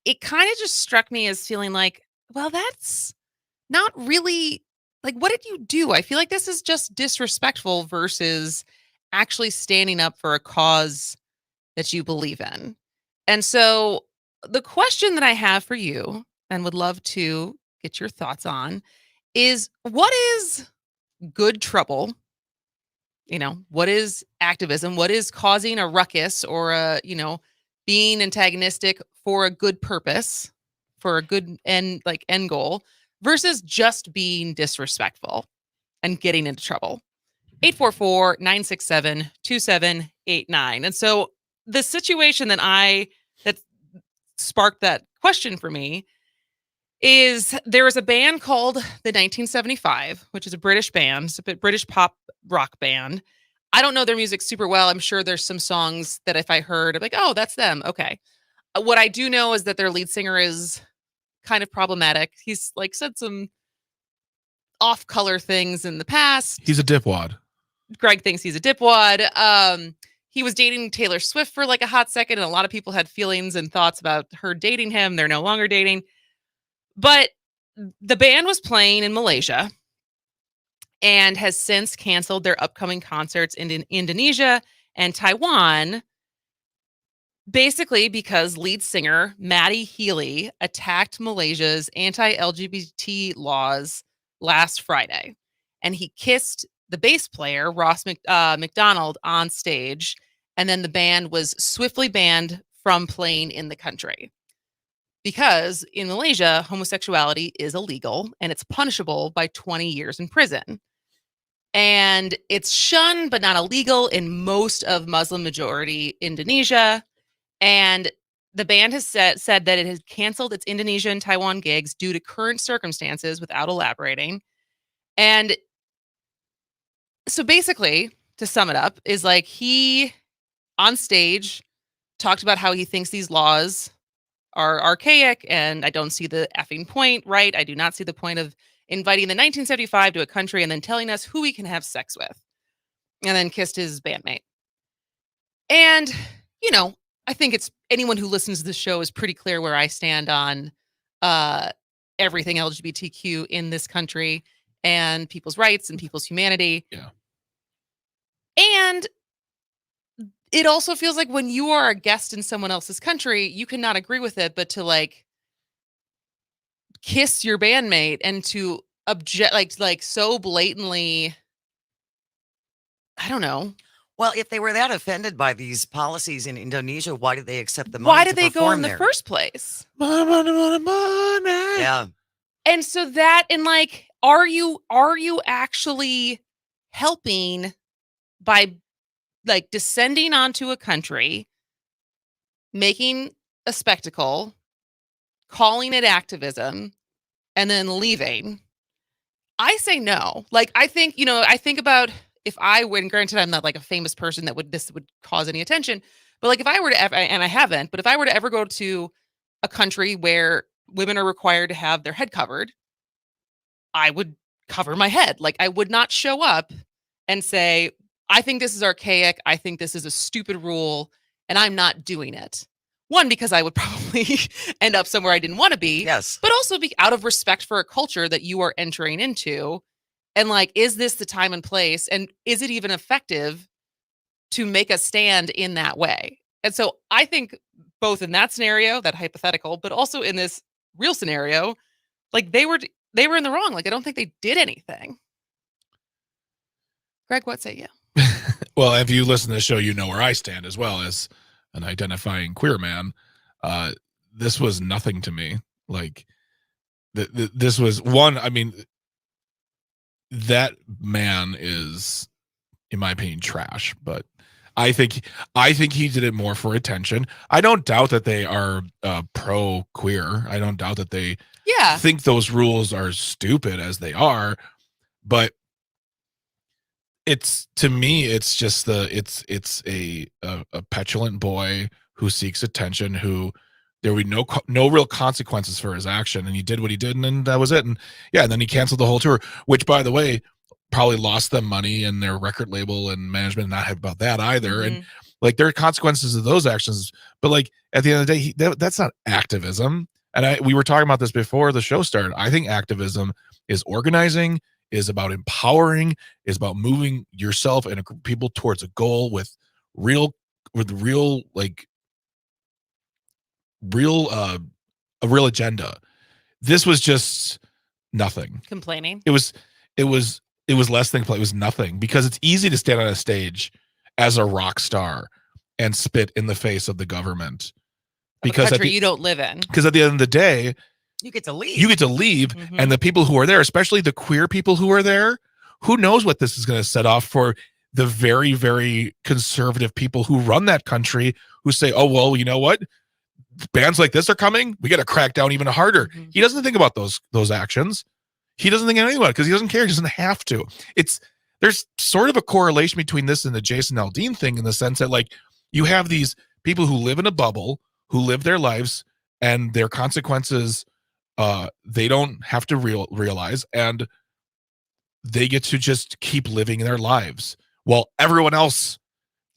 it kind of just struck me as feeling like, well, that's not really, like, what did you do? I feel like this is just disrespectful versus actually standing up for a cause that you believe in. And so the question that I have for you and would love to get your thoughts on is, what is good trouble? You know, what is activism? What is causing a ruckus or being antagonistic for a good purpose, for a good end goal, versus just being disrespectful and getting into trouble? 844-967-2789. And so the situation that sparked that question for me is there is a band called the 1975, which is a British band. It's a British pop rock band. I don't know their music super well. I'm sure there's some songs that if I heard, I'm like, oh, that's them. Okay. What I do know is that their lead singer is kind of problematic. He's said some off-color things in the past. He's a dipwad. Greg thinks he's a dipwad. He was dating Taylor Swift for a hot second, and a lot of people had feelings and thoughts about her dating him. They're no longer dating. But the band was playing in Malaysia and has since canceled their upcoming concerts in Indonesia and Taiwan, basically because lead singer Maddie Healy attacked Malaysia's anti-LGBT laws last Friday. And he kissed the bass player, Ross McDonald, on stage. And then the band was swiftly banned from playing in the country. Because in Malaysia, homosexuality is illegal and it's punishable by 20 years in prison. And it's shunned but not illegal in most of Muslim majority Indonesia. And the band has said that it has canceled its Indonesia and Taiwan gigs due to current circumstances without elaborating. And so basically, to sum it up, is he on stage talked about how he thinks these laws are archaic and I don't see the effing point, right? I do not see the point of inviting the 1975 to a country and then telling us who we can have sex with, and then kissed his bandmate. And, I think it's anyone who listens to the show is pretty clear where I stand on everything LGBTQ in this country and people's rights and people's humanity. Yeah. And it also feels like when you are a guest in someone else's country, you cannot agree with it, but to like kiss your bandmate and to object like so blatantly, I don't know. Well, if they were that offended by these policies in Indonesia, why did they accept the money Why to did they go perform in the there? first place? Yeah. And so that, and like, are you actually helping by like descending onto a country, making a spectacle, calling it activism, and then leaving? I say no. Like, I think, I think about if I were, granted, I'm not like a famous person that this would cause any attention, but like if I were to ever, and I haven't, but if I were to ever go to a country where women are required to have their head covered, I would cover my head. Like, I would not show up and say, I think this is archaic. I think this is a stupid rule, and I'm not doing it. One, because I would probably end up somewhere I didn't want to be. Yes. But also be out of respect for a culture that you are entering into. And like, is this the time and place? And is it even effective to make a stand in that way? And so I think both in that scenario, that hypothetical, but also in this real scenario, like they were in the wrong. Like, I don't think they did anything. Greg, what say you? Well, if you listen to the show, you know where I stand as well as an identifying queer man. This was nothing to me. Like, this was one. I mean, that man is, in my opinion, trash. But I think he did it more for attention. I don't doubt that they are pro queer. I don't doubt that they think those rules are stupid as they are. But to me, it's just it's a petulant boy who seeks attention, who there would be no real consequences for his action, and he did what he did, and then that was it. And and then he canceled the whole tour, which, by the way, probably lost them money and their record label and management not happy about that either. And like, there are consequences of those actions, but like at the end of the day, that's not activism. And we were talking about this before the show started. I think activism is organizing, is about empowering, is about moving yourself and people towards a goal with real a real agenda. This was just nothing. Complaining. It was less than play. It was nothing, because it's easy to stand on a stage as a rock star and spit in the face of the government, because a country you don't live in. Because at the end of the day, you get to leave. Mm-hmm. And the people who are there, especially the queer people who are there, who knows what this is going to set off for the very, very conservative people who run that country, who say, oh, well, you know what? Bands like this are coming. We got to crack down even harder. Mm-hmm. He doesn't think about those actions. He doesn't think anything about it because he doesn't care. He doesn't have to. There's sort of a correlation between this and the Jason Aldean thing, in the sense that, like, you have these people who live in a bubble, who live their lives, and their consequences they don't have to realize, and they get to just keep living their lives while everyone else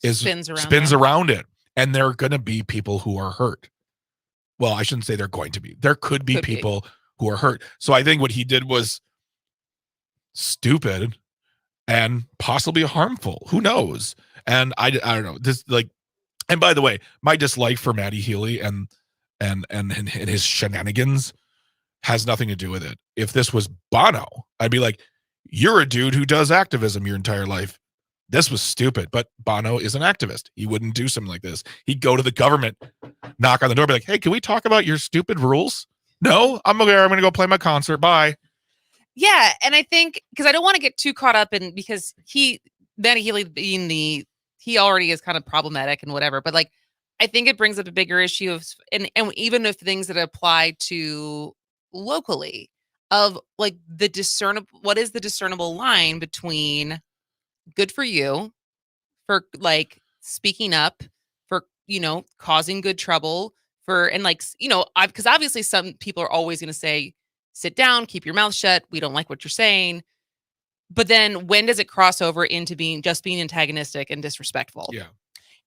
spins around it. And there are going to be people who are hurt. Well, I shouldn't say they're going to be. There could be people who are hurt. So I think what he did was stupid and possibly harmful. Who knows? And I don't know. This, like, and by the way, my dislike for Matty Healy and his shenanigans has nothing to do with it. If this was Bono, I'd be like, you're a dude who does activism your entire life. This was stupid. But Bono is an activist. He wouldn't do something like this. He'd go to the government, knock on the door, be like, hey, can we talk about your stupid rules? No, I'm going to go play my concert. Bye. Yeah. And I think, because I don't want to get too caught up in, because Matty Healy being he already is kind of problematic and whatever, but like, I think it brings up a bigger issue of, and even if things that apply to locally, of like what is the discernible line between good for you for like speaking up, for, causing good trouble, and like, because obviously some people are always going to say, sit down, keep your mouth shut, we don't like what you're saying. But then when does it cross over into being antagonistic and disrespectful? Yeah.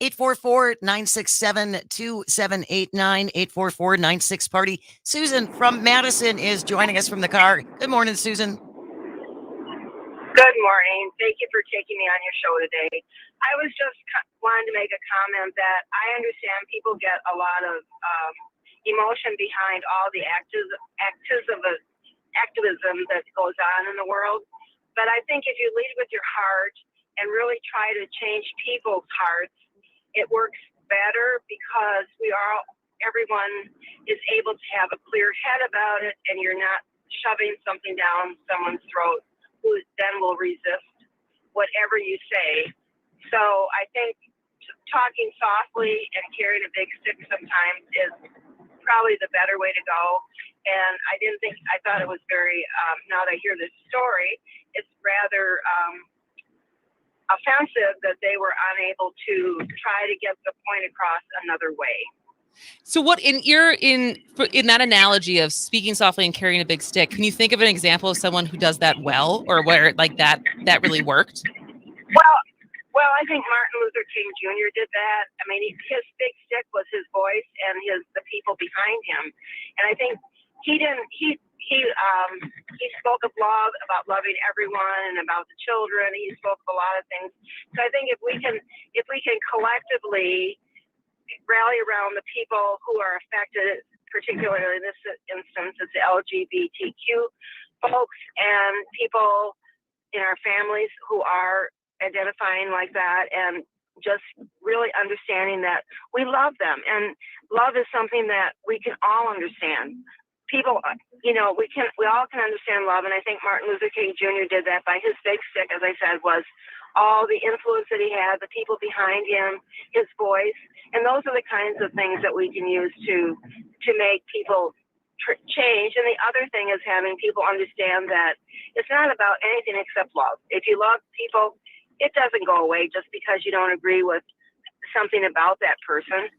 844-967-2789, 844-96-PARTY. Susan from Madison is joining us from the car. Good morning, Susan. Good morning. Thank you for taking me on your show today. I was just wanting to make a comment that I understand people get a lot of emotion behind all the activism that goes on in the world. But I think if you lead with your heart and really try to change people's hearts, it works better because everyone is able to have a clear head about it, and you're not shoving something down someone's throat who then will resist whatever you say. So I think talking softly and carrying a big stick sometimes is probably the better way to go. And I thought it was very, now that I hear this story, it's rather offensive that they were unable to try to get the point across another way. So what in that analogy of speaking softly and carrying a big stick, can you think of an example of someone who does that well, or where like that really worked? Well, I think Martin Luther King Jr. did that. I mean, his big stick was his voice and the people behind him. And I think he spoke of love, about loving everyone and about the children. He spoke of a lot of things. So I think if we can collectively rally around the people who are affected, particularly in this instance, it's the LGBTQ folks and people in our families who are identifying like that, and just really understanding that we love them, and love is something that we can all understand. People, we all can understand love, and I think Martin Luther King Jr. did that by his big stick, as I said, was all the influence that he had, the people behind him, his voice, and those are the kinds of things that we can use to make people change. And the other thing is having people understand that it's not about anything except love. If you love people, it doesn't go away just because you don't agree with something about that person.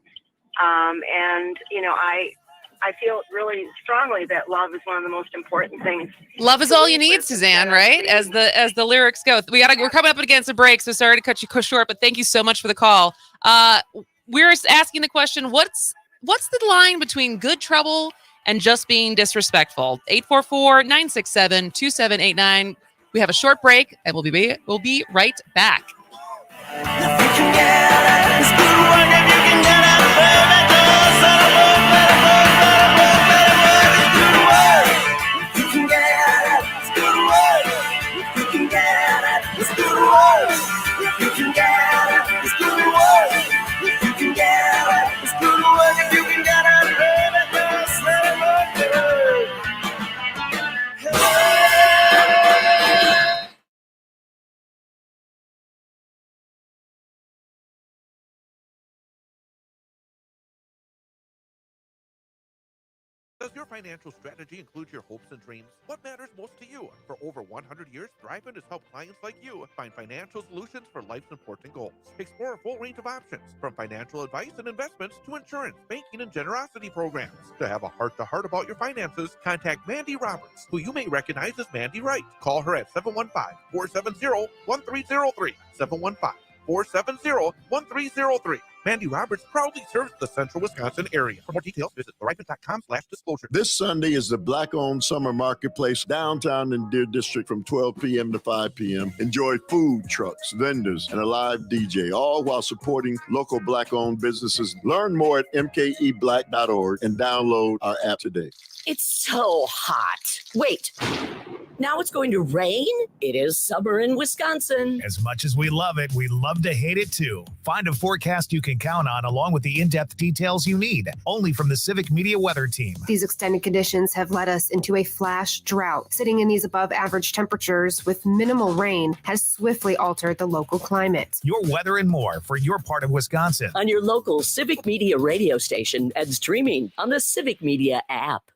I feel really strongly that love is one of the most important things. Love is all you need, Suzanne, right? As the lyrics go. We're coming up against a break, so sorry to cut you short, but thank you so much for the call. We're asking the question, what's the line between good trouble and just being disrespectful? 844-967-2789. We have a short break, and we'll be right back. Does your financial strategy include your hopes and dreams? What matters most to you? For over 100 years, Thriven has helped clients like you find financial solutions for life's important goals. Explore a full range of options, from financial advice and investments to insurance, banking, and generosity programs. To have a heart-to-heart about your finances, contact Mandy Roberts, who you may recognize as Mandy Wright. Call her at 715-470-1303. 715-470-1303. Mandy Roberts proudly serves the central Wisconsin area. For more details, visit thriven.com/disclosure. This Sunday is the Black-owned summer marketplace downtown in Deer District from 12 p.m. to 5 p.m. Enjoy food trucks, vendors, and a live DJ, all while supporting local Black-owned businesses. Learn more at mkeblack.org and download our app today. It's so hot. Wait, now it's going to rain? It is summer in Wisconsin. As much as we love it, we love to hate it too. Find a forecast you can count on along with the in-depth details you need, only from the Civic Media Weather Team. These extended conditions have led us into a flash drought. Sitting in these above average temperatures with minimal rain has swiftly altered the local climate. Your weather and more for your part of Wisconsin. On your local Civic Media radio station and streaming on the Civic Media app.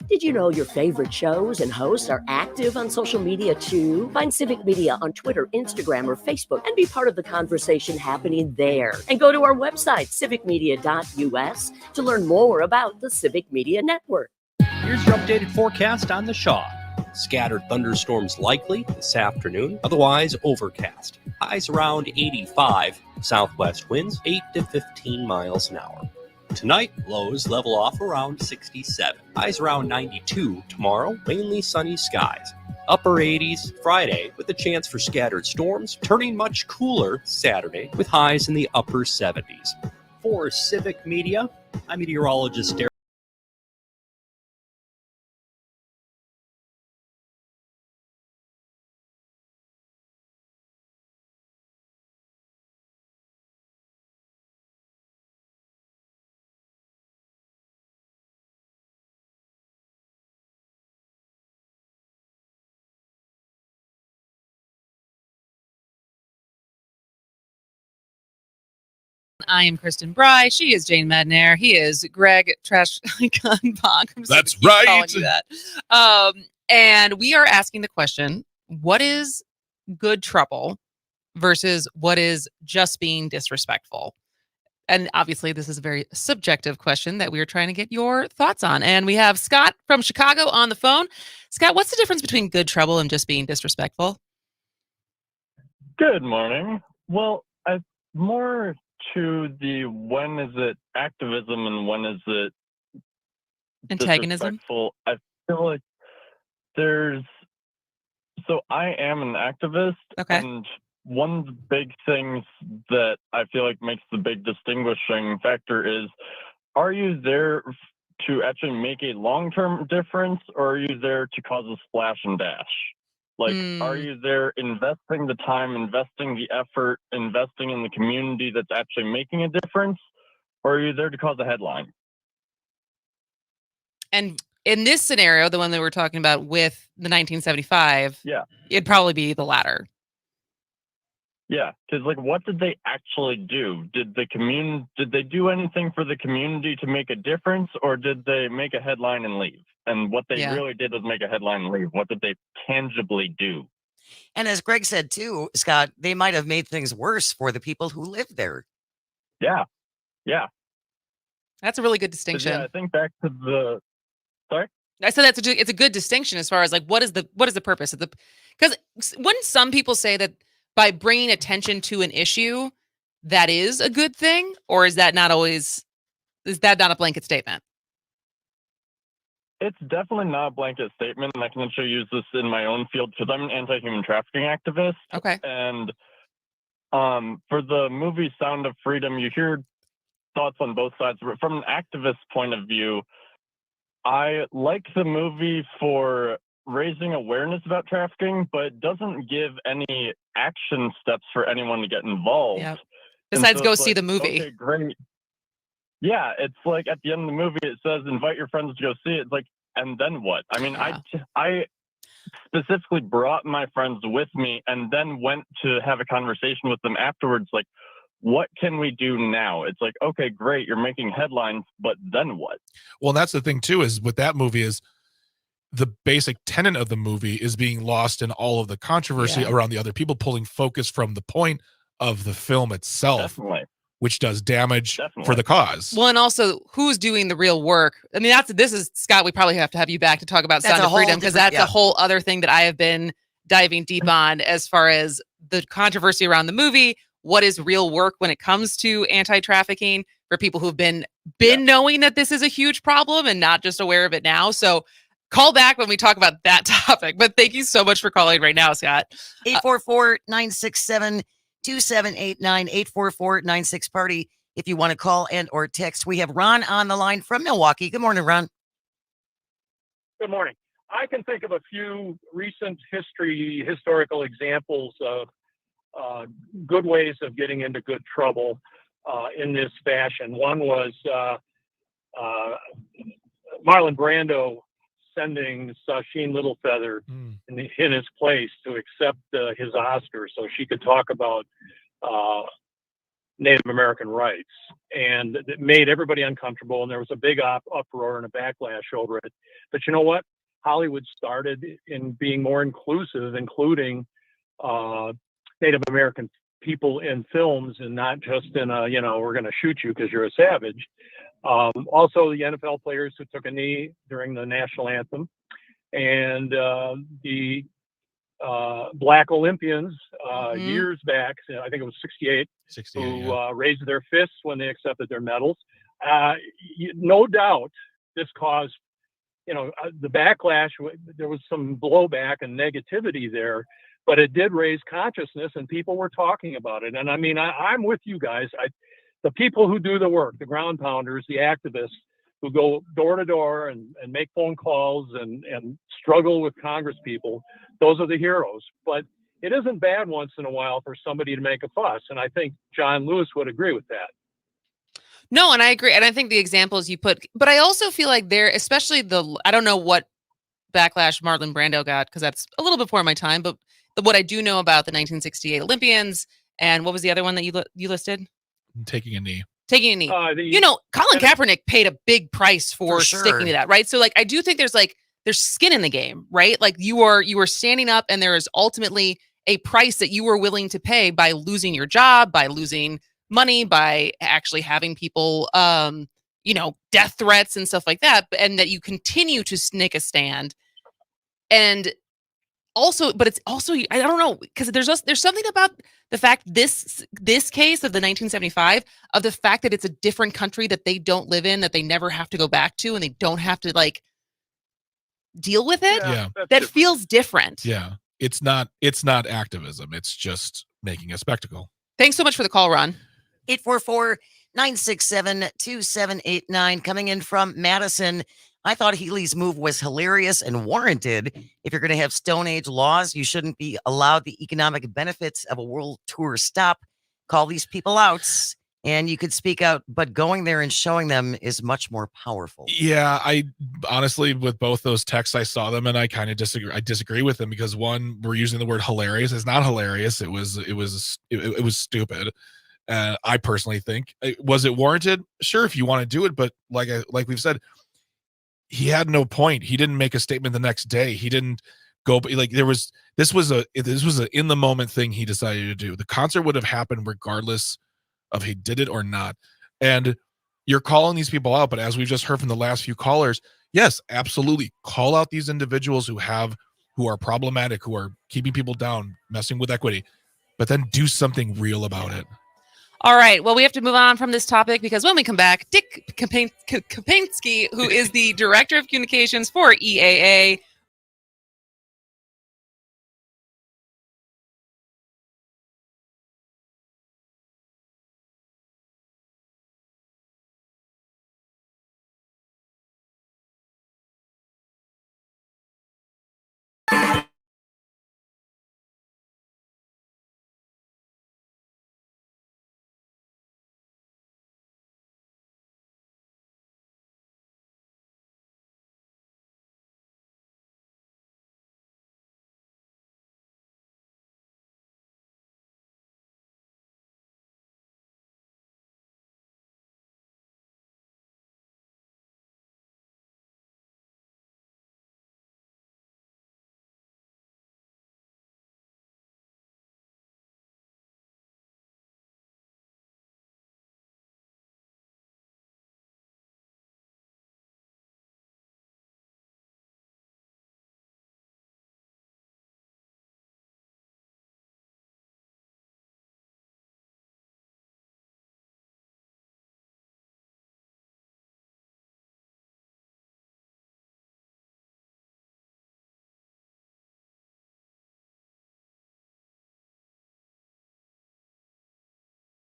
Did you know your favorite shows and hosts are active on social media too? Find Civic Media on Twitter, Instagram, or Facebook and be part of the conversation happening there. And go to our website, civicmedia.us, to learn more about the Civic Media Network. Here's your updated forecast on the Shaw. Scattered thunderstorms likely this afternoon, otherwise overcast. Highs around 85, southwest winds 8 to 15 miles an hour. Tonight, lows level off around 67. Highs around 92. Tomorrow, mainly sunny skies. upper 80s Friday with a chance for scattered storms, turning much cooler Saturday with highs in the upper 70s. For Civic Media, I'm meteorologist Derek. I am Kristen Bry. She is Jane Madnair. He is Greg Trash Icon Bach. That's right. Calling you that. And we are asking the question: what is good trouble versus what is just being disrespectful? And obviously, this is a very subjective question that we are trying to get your thoughts on. And we have Scott from Chicago on the phone. Scott, what's the difference between good trouble and just being disrespectful? Good morning. Well, I more to the when is it activism and when is it Antagonism? disrespectful. I feel like so I am an activist, and one of the big things that I feel like makes the big distinguishing factor is, are you there to actually make a long-term difference, or are you there to cause a splash and dash? Like, are you there investing the time, investing the effort, investing in the community that's actually making a difference, or are you there to cause a headline? And in this scenario, the one that we're talking about with the 1975, it'd probably be the latter. Yeah, because like, what did they actually do? Did they do anything for the community to make a difference, or did they make a headline and leave? And what they really did was make a headline and leave. What did they tangibly do? And as Greg said too, Scott, they might have made things worse for the people who live there. Yeah. That's a really good distinction. Yeah, I think back to the. Sorry. I said it's a good distinction as far as like what is the purpose of the, because wouldn't some people say that by bringing attention to an issue that is a good thing, or is that not a blanket statement? It's definitely not a blanket statement, and I can actually use this in my own field because I'm an anti-human trafficking activist. Okay. And for the movie Sound of Freedom, you hear thoughts on both sides. But from an activist point of view, I like the movie for raising awareness about trafficking, but it doesn't give any action steps for anyone to get involved. Yep. Besides go see the movie. Okay, great. Yeah, it's like at the end of the movie, it says invite your friends to go see it. It's like, and then what? I mean, I specifically brought my friends with me and then went to have a conversation with them afterwards. Like, what can we do now? It's like, okay, great, you're making headlines, but then what? Well, that's the thing too, is with that movie is the basic tenet of the movie is being lost in all of the controversy around the other people, pulling focus from the point of the film itself. Definitely. Which does damage for the cause. Well, and also who's doing the real work. I mean, this is Scott. We probably have to have you back to talk about Sound of Freedom, because that's a whole other thing that I have been diving deep on as far as the controversy around the movie. What is real work when it comes to anti-trafficking for people who've been knowing that this is a huge problem and not just aware of it now. So call back when we talk about that topic. But thank you so much for calling right now, Scott. 844-967-2789, 844-96-PARTY. If you want to call and or text, we have Ron on the line from Milwaukee. Good morning, Ron. Good morning. I can think of a few recent historical examples of good ways of getting into good trouble in this fashion. One was Marlon Brando sending Sasheen Littlefeather in his place to accept his Oscar so she could talk about Native American rights. And it made everybody uncomfortable, and there was a big uproar and a backlash over it. But you know what? Hollywood started in being more inclusive, including Native American people in films and not just in a, we're going to shoot you because you're a savage. Also, the NFL players who took a knee during the national anthem, and the Black Olympians years back, I think it was 68, who raised their fists when they accepted their medals. No doubt this caused the backlash, there was some blowback and negativity there, but it did raise consciousness and people were talking about it. And I mean, I'm with you guys. The people who do the work, the ground pounders, the activists who go door to door and make phone calls and struggle with Congress people, those are the heroes. But it isn't bad once in a while for somebody to make a fuss. And I think John Lewis would agree with that. No, and I agree. And I think the examples you put, but I also feel like there, especially I don't know what backlash Marlon Brando got, because that's a little before my time, but what I do know about the 1968 Olympians, and what was the other one that you listed? Taking a knee. Taking a knee. Colin Kaepernick paid a big price for sticking to that, right? So like, I do think there's skin in the game, right? Like you are standing up, and there is ultimately a price that you were willing to pay by losing your job, by losing money, by actually having people, death threats and stuff like that, and that you continue to make a stand. And also, but it's also, I don't know, because there's something about the fact this case of the 1975, of the fact that it's a different country that they don't live in, that they never have to go back to, and they don't have to deal with it. Yeah. That feels different. Yeah. It's not activism. It's just making a spectacle. Thanks so much for the call, Ron. 844-967-2789 coming in from Madison. I thought Healy's move was hilarious and warranted. If you're going to have Stone Age laws, you shouldn't be allowed the economic benefits of a world tour stop. Call these people out, and you could speak out, but going there and showing them is much more powerful. Yeah, I honestly, with both those texts, I saw them and I kind of disagree. I disagree with them because, one, we're using the word hilarious. It's not hilarious. It was stupid. I personally think, was it warranted? Sure, if you want to do it, but like we've said, he had no point. He didn't make a statement the next day. He didn't go this was a in the moment thing he decided to do. The concert would have happened regardless of he did it or not. And you're calling these people out, but as we've just heard from the last few callers, yes, absolutely, call out these individuals who are problematic, who are keeping people down, messing with equity, but then do something real about it. All right. Well, we have to move on from this topic because when we come back, Dick Kapinski, who is the Director of Communications for EAA,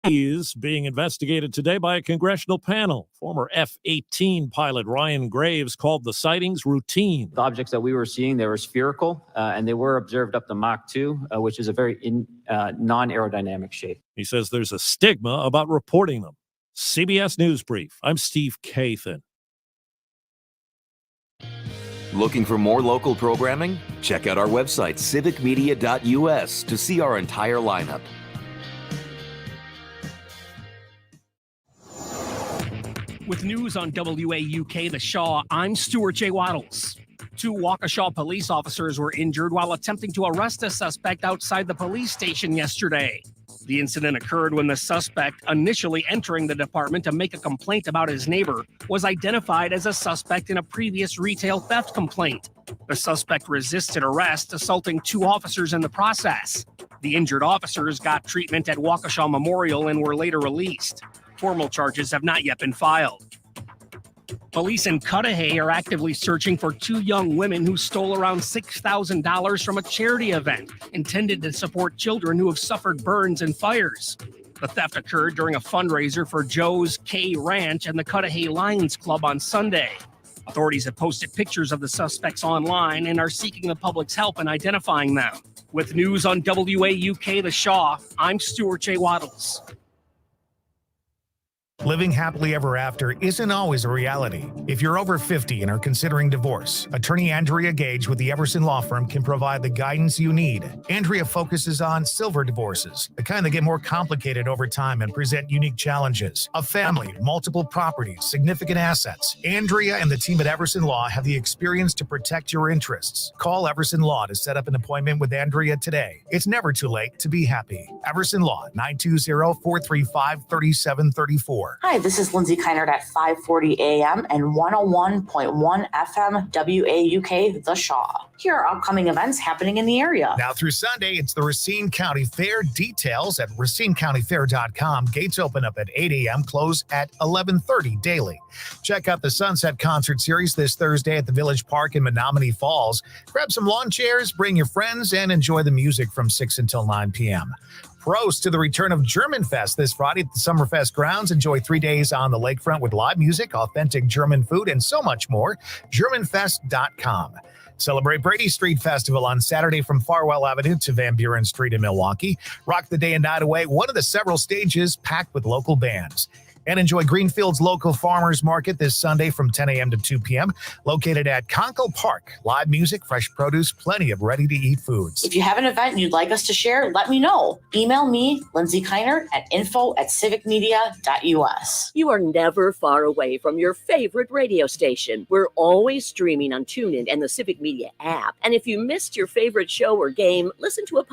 is being investigated today by a congressional panel. Former F-18 pilot Ryan Graves called the sightings routine. The objects that we were seeing, they were spherical, and they were observed up to Mach 2, which is a very non-aerodynamic shape. He says there's a stigma about reporting them. CBS News Brief. I'm Steve Kathan. Looking for more local programming? Check out our website, civicmedia.us, to see our entire lineup. With news on WAUK The Shaw, I'm Stuart J. Waddles. 2 Waukesha police officers were injured while attempting to arrest a suspect outside the police station yesterday. The incident occurred when the suspect, initially entering the department to make a complaint about his neighbor, was identified as a suspect in a previous retail theft complaint. The suspect resisted arrest, assaulting 2 officers in the process. The injured officers got treatment at Waukesha Memorial and were later released. Formal charges have not yet been filed. Police in Cudahy are actively searching for 2 young women who stole around $6,000 from a charity event intended to support children who have suffered burns and fires. The theft occurred during a fundraiser for Joe's K Ranch and the Cudahy Lions Club on Sunday. Authorities have posted pictures of the suspects online and are seeking the public's help in identifying them. With news on WAUK The Shaw, I'm Stuart J. Waddles. Living happily ever after isn't always a reality. If you're over 50 and are considering divorce, attorney Andrea Gage with the Everson Law Firm can provide the guidance you need. Andrea focuses on silver divorces, the kind that get more complicated over time and present unique challenges. A family, multiple properties, significant assets. Andrea and the team at Everson Law have the experience to protect your interests. Call Everson Law to set up an appointment with Andrea today. It's never too late to be happy. Everson Law, 920-435-3734. Hi, this is Lindsay Keinert at 540 AM and 101.1 FM WAUK The Shaw. Here are upcoming events happening in the area. Now through Sunday, it's the Racine County Fair. Details at racinecountyfair.com. Gates open up at 8 a.m., close at 11:30 daily. Check out the Sunset Concert Series this Thursday at the Village Park in Menominee Falls. Grab some lawn chairs, bring your friends, and enjoy the music from 6 until 9 p.m. Pros to the return of German Fest this Friday at the Summerfest grounds. Enjoy 3 days on the lakefront with live music, authentic German food, and so much more. GermanFest.com. Celebrate Brady Street Festival on Saturday from Farwell Avenue to Van Buren Street in Milwaukee. Rock the day and night away, one of the several stages packed with local bands. And enjoy Greenfield's local farmers market this Sunday from 10 a.m. to 2 p.m. located at Conkle Park. Live music, fresh produce, plenty of ready-to-eat foods. If you have an event you'd like us to share, let me know. Email me, Lindsay Keinert, at info@civicmedia.us. You are never far away from your favorite radio station. We're always streaming on TuneIn and the Civic Media app. And if you missed your favorite show or game, listen to a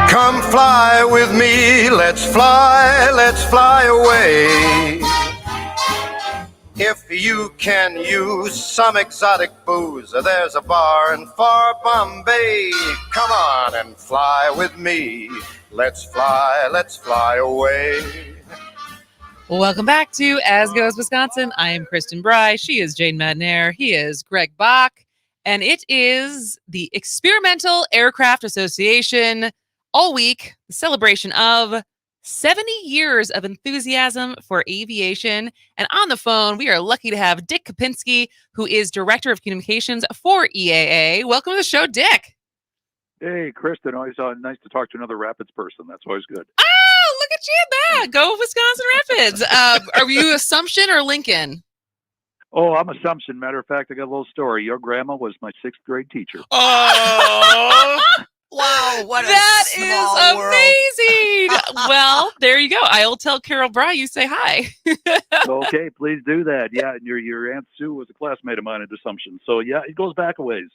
Come fly with me, let's fly away. If you can use some exotic booze, there's a bar in far Bombay. Come on and fly with me, let's fly away. Welcome back to As Goes Wisconsin. I am Kristen Bry. She is Jane Madnair. He is Greg Bach. And it is the Experimental Aircraft Association all week, the celebration of 70 years of enthusiasm for aviation. And on the phone, we are lucky to have Dick Kapinski, who is Director of Communications for EAA. Welcome to the show, Dick. Hey, Kristen. Always nice to talk to another Rapids person. That's always good. Oh, look at you at that. Go Wisconsin Rapids. Are you Assumption or Lincoln? Oh, I'm Assumption. Matter of fact, I got a little story. Your grandma was my 6th grade teacher. Oh, wow. What that a small is world. amazing. Well, there you go. I'll tell Carol Bry you say hi. Okay, please do that. Yeah, and your Aunt Sue was a classmate of mine at Assumption. So, yeah, it goes back a ways.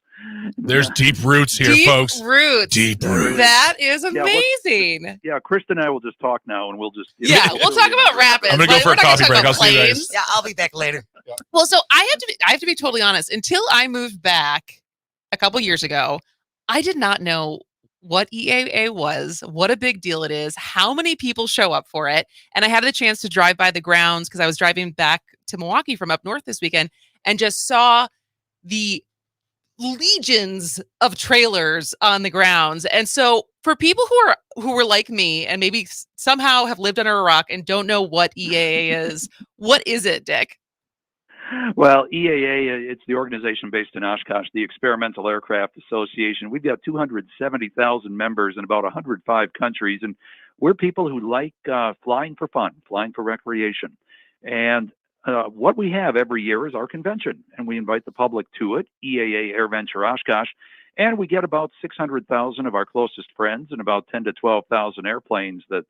There's deep roots here, Deep folks. roots. Deep roots. That is amazing. Yeah, Kristen and I will just talk now, and we'll just... Yeah, we'll talk about Rapids. I'm going to go for a coffee break. I'll see you guys. Yeah, I'll be back later. Well, so I have to be totally honest. Until I moved back a couple years ago, I did not know what EAA was, what a big deal it is, how many people show up for it. And I had the chance to drive by the grounds because I was driving back to Milwaukee from up north this weekend and just saw the legions of trailers on the grounds. And so for people who were like me and maybe somehow have lived under a rock and don't know what EAA is, what is it, Dick? Well, EAA, it's the organization based in Oshkosh, the Experimental Aircraft Association. We've got 270,000 members in about 105 countries, and we're people who like flying for fun, flying for recreation. And what we have every year is our convention, and we invite the public to it, EAA AirVenture Oshkosh, and we get about 600,000 of our closest friends and about 10 to 12,000 airplanes that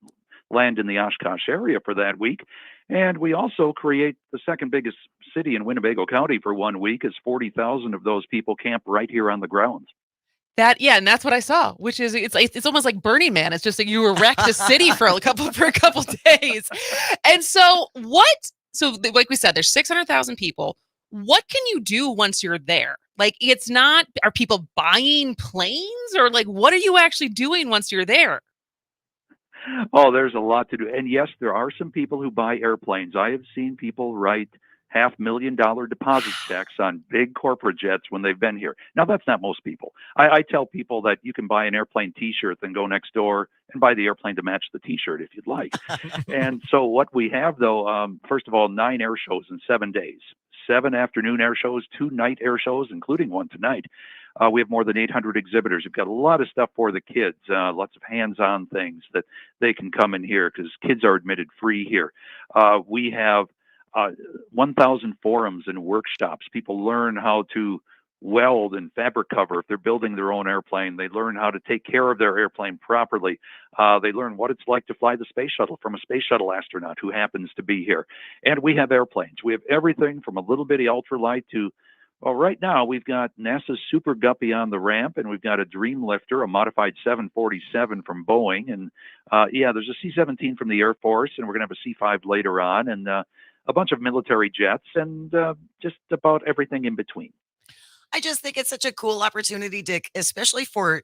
land in the Oshkosh area for that week. And we also create the second biggest city in Winnebago County for 1 week, as 40,000 of those people camp right here on the grounds. And that's what I saw, which is it's almost like Burning Man. It's just like you erect a city for a couple days. And so like we said, there's 600,000 people. What can you do once you're there? Like, it's not, are people buying planes or like, what are you actually doing once you're there? Oh, there's a lot to do. And yes, there are some people who buy airplanes. I have seen people write $500,000 deposit checks on big corporate jets when they've been here. Now, that's not most people. I tell people that you can buy an airplane T-shirt, then go next door and buy the airplane to match the T-shirt if you'd like. And so what we have, though, first of all, 9 air shows in 7 days, 7 afternoon air shows, 2 night air shows, including one tonight. We have more than 800 exhibitors. We've got a lot of stuff for the kids, lots of hands-on things that they can come in here because kids are admitted free here. We have 1,000 forums and workshops. People learn how to weld and fabric cover if they're building their own airplane. They learn how to take care of their airplane properly. They learn what it's like to fly the space shuttle from a space shuttle astronaut who happens to be here. And we have airplanes. We have everything from a little bitty ultralight to, well, right now we've got NASA's Super Guppy on the ramp, and we've got a Dream Lifter, a modified 747 from Boeing, and there's a C-17 from the Air Force, and we're going to have a C-5 later on, and a bunch of military jets, and just about everything in between. I just think it's such a cool opportunity, Dick, especially for,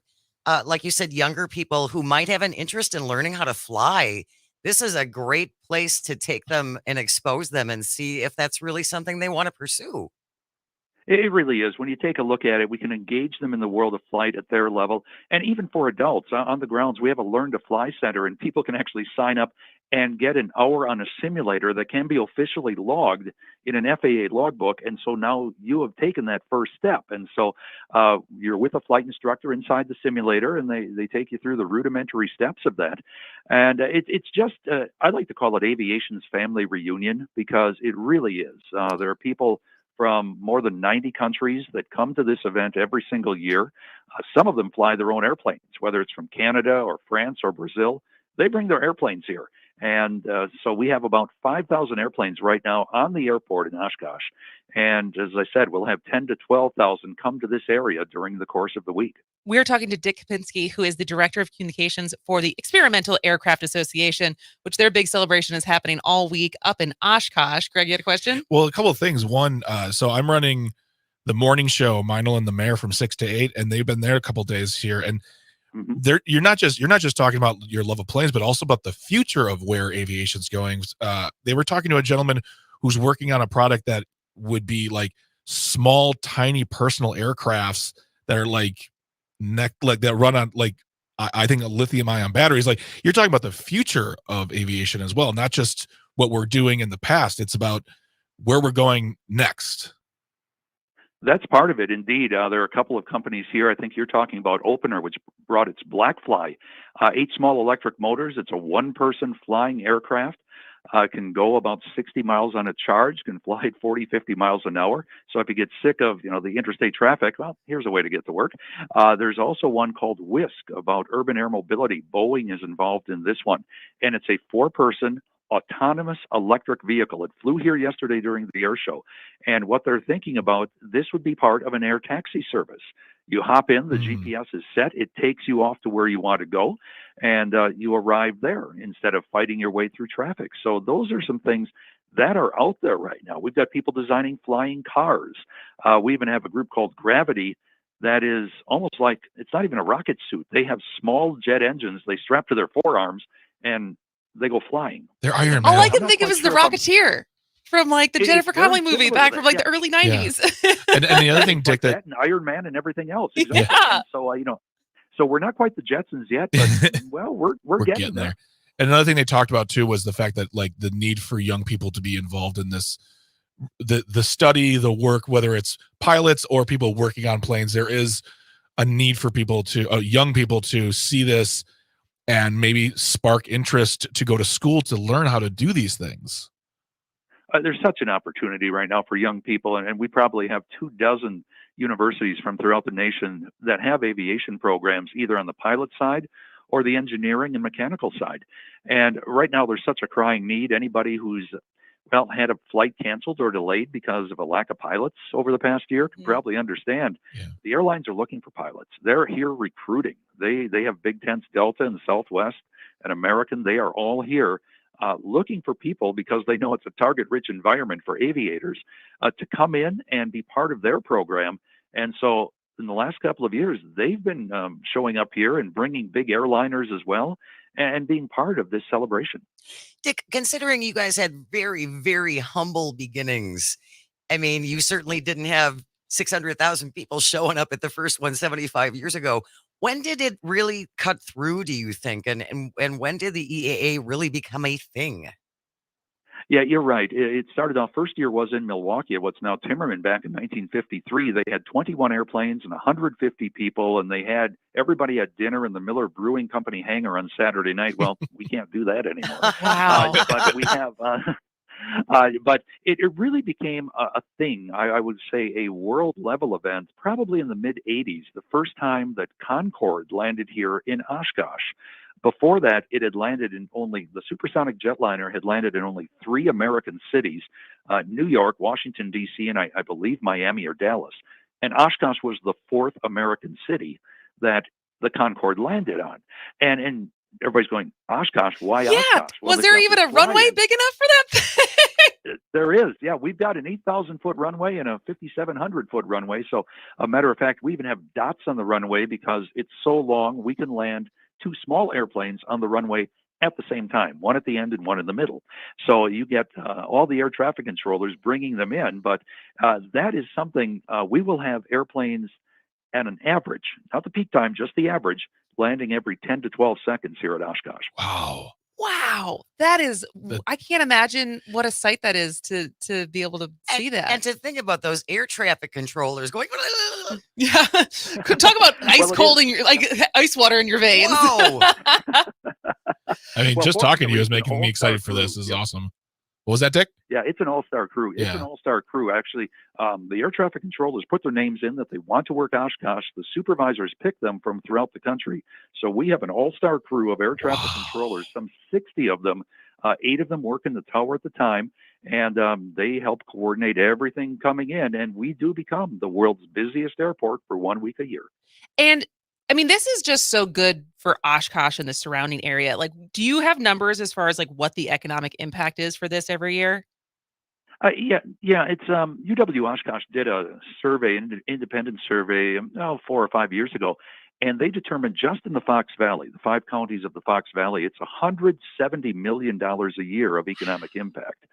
like you said, younger people who might have an interest in learning how to fly. This is a great place to take them and expose them and see if that's really something they want to pursue. It really is. When you take a look at it, we can engage them in the world of flight at their level. And even for adults on the grounds, we have a Learn to Fly Center, and people can actually sign up and get an hour on a simulator that can be officially logged in an FAA logbook. And so now you have taken that first step. And so you're with a flight instructor inside the simulator, and they take you through the rudimentary steps of that. And it's just, I like to call it aviation's family reunion, because it really is. There are people from more than 90 countries that come to this event every single year. Some of them fly their own airplanes, whether it's from Canada or France or Brazil. They bring their airplanes here. And so we have about 5,000 airplanes right now on the airport in Oshkosh. And as I said, we'll have 10 to 12,000 come to this area during the course of the week. We're talking to Dick Kapinski, who is the Director of Communications for the Experimental Aircraft Association, which their big celebration is happening all week up in Oshkosh. Greg, you had a question? Well, a couple of things. One, so I'm running the morning show, Meinl and the Mayor, from 6 to 8, and they've been there a couple of days here. And you're not just talking about your love of planes, but also about the future of where aviation's going. They were talking to a gentleman who's working on a product that would be like small, tiny personal aircrafts that are like that run on I think lithium ion batteries. Like, you're talking about the future of aviation as well, not just what we're doing in the past. It's about where we're going next. That's part of it, indeed. There are a couple of companies here. I think you're talking about Opener, which brought its Blackfly. 8 small electric motors. It's a one-person flying aircraft. Can go about 60 miles on a charge, can fly at 40, 50 miles an hour. So if you get sick of, the interstate traffic, well, here's a way to get to work. There's also one called Whisk about urban air mobility. Boeing is involved in this one. And it's a 4-person autonomous electric vehicle. It flew here yesterday during the air show. And what they're thinking about, this would be part of an air taxi service. You hop in, the GPS is set, it takes you off to where you want to go, and you arrive there instead of fighting your way through traffic. So those are some things that are out there right now. We've got people designing flying cars. We even have a group called Gravity that is almost like, it's not even a rocket suit. They have small jet engines they strap to their forearms, and they go flying. They're Iron Man. All I can think of is the Rocketeer from like the Jennifer Connelly movie back from like the early 90s. And the other thing, Dick, that and Iron Man and everything else. Exactly. Yeah. So so we're not quite the Jetsons yet, but well, we're getting there. And another thing they talked about too was the fact that like the need for young people to be involved in this, the study, the work, whether it's pilots or people working on planes. There is a need for people to young people to see this and maybe spark interest to go to school to learn how to do these things. There's such an opportunity right now for young people, and we probably have 24 universities from throughout the nation that have aviation programs, either on the pilot side or the engineering and mechanical side. And right now there's such a crying need. Anybody who's had a flight canceled or delayed because of a lack of pilots over the past year can probably understand. The airlines are looking for pilots. They're here recruiting. They have Big Tents, Delta and Southwest and American. They are all here looking for people because they know it's a target-rich environment for aviators to come in and be part of their program. And so in the last couple of years, they've been showing up here and bringing big airliners as well. and being part of this celebration. Dick, considering you guys had very, very humble beginnings, I mean, you certainly didn't have 600,000 people showing up at the first one 75 years ago. When did it really cut through, do you think? And when did the EAA really become a thing? Yeah, you're right. It started off, first year was in Milwaukee, at what's now Timmerman, back in 1953. They had 21 airplanes and 150 people, and they had everybody at dinner in the Miller Brewing Company hangar on Saturday night. Well, we can't do that anymore. Wow. But we have, but it really became a thing. I would say a world level event, probably in the mid 80s, the first time that Concorde landed here in Oshkosh. Before that, it had landed in only, the supersonic jetliner had landed in only 3 American cities, New York, Washington, D.C., and I believe Miami or Dallas. And Oshkosh was the 4th American city that the Concorde landed on. And everybody's going, Oshkosh, why Oshkosh? Well, was there even a runway big enough for that? There is. Yeah, we've got an 8,000-foot runway and a 5,700-foot runway. So, a matter of fact, we even have dots on the runway because it's so long, we can land 2 small airplanes on the runway at the same time, one at the end and one in the middle. So you get all the air traffic controllers bringing them in, but that is something we will have airplanes at an average, not the peak time, just the average, landing every 10 to 12 seconds here at Oshkosh. Wow. Wow. That is, I can't imagine what a sight that is to be able to see that. And to think about those air traffic controllers going, yeah. Talk about ice cold in your, like ice water in your veins. Whoa. I mean, Well, just talking to you is fortunately, it's making an me excited all-star for this. crew. This is Yep. awesome. What was that, Dick? Yeah, it's an all-star crew. It's Yeah. an all-star crew. Actually, the air traffic controllers put their names in that they want to work Oshkosh. The supervisors pick them from throughout the country. So we have an all-star crew of air traffic controllers, some 60 of them. 8 of them work in the tower at the time, and they help coordinate everything coming in. And we do become the world's busiest airport for 1 week a year. And I mean, this is just so good for Oshkosh and the surrounding area. Like, do you have numbers as far as like what the economic impact is for this every year? Yeah. It's UW Oshkosh did a survey, an independent survey, 4 or 5 years ago, and they determined just in the Fox Valley, the 5 counties of the Fox Valley, it's $170 million a year of economic impact.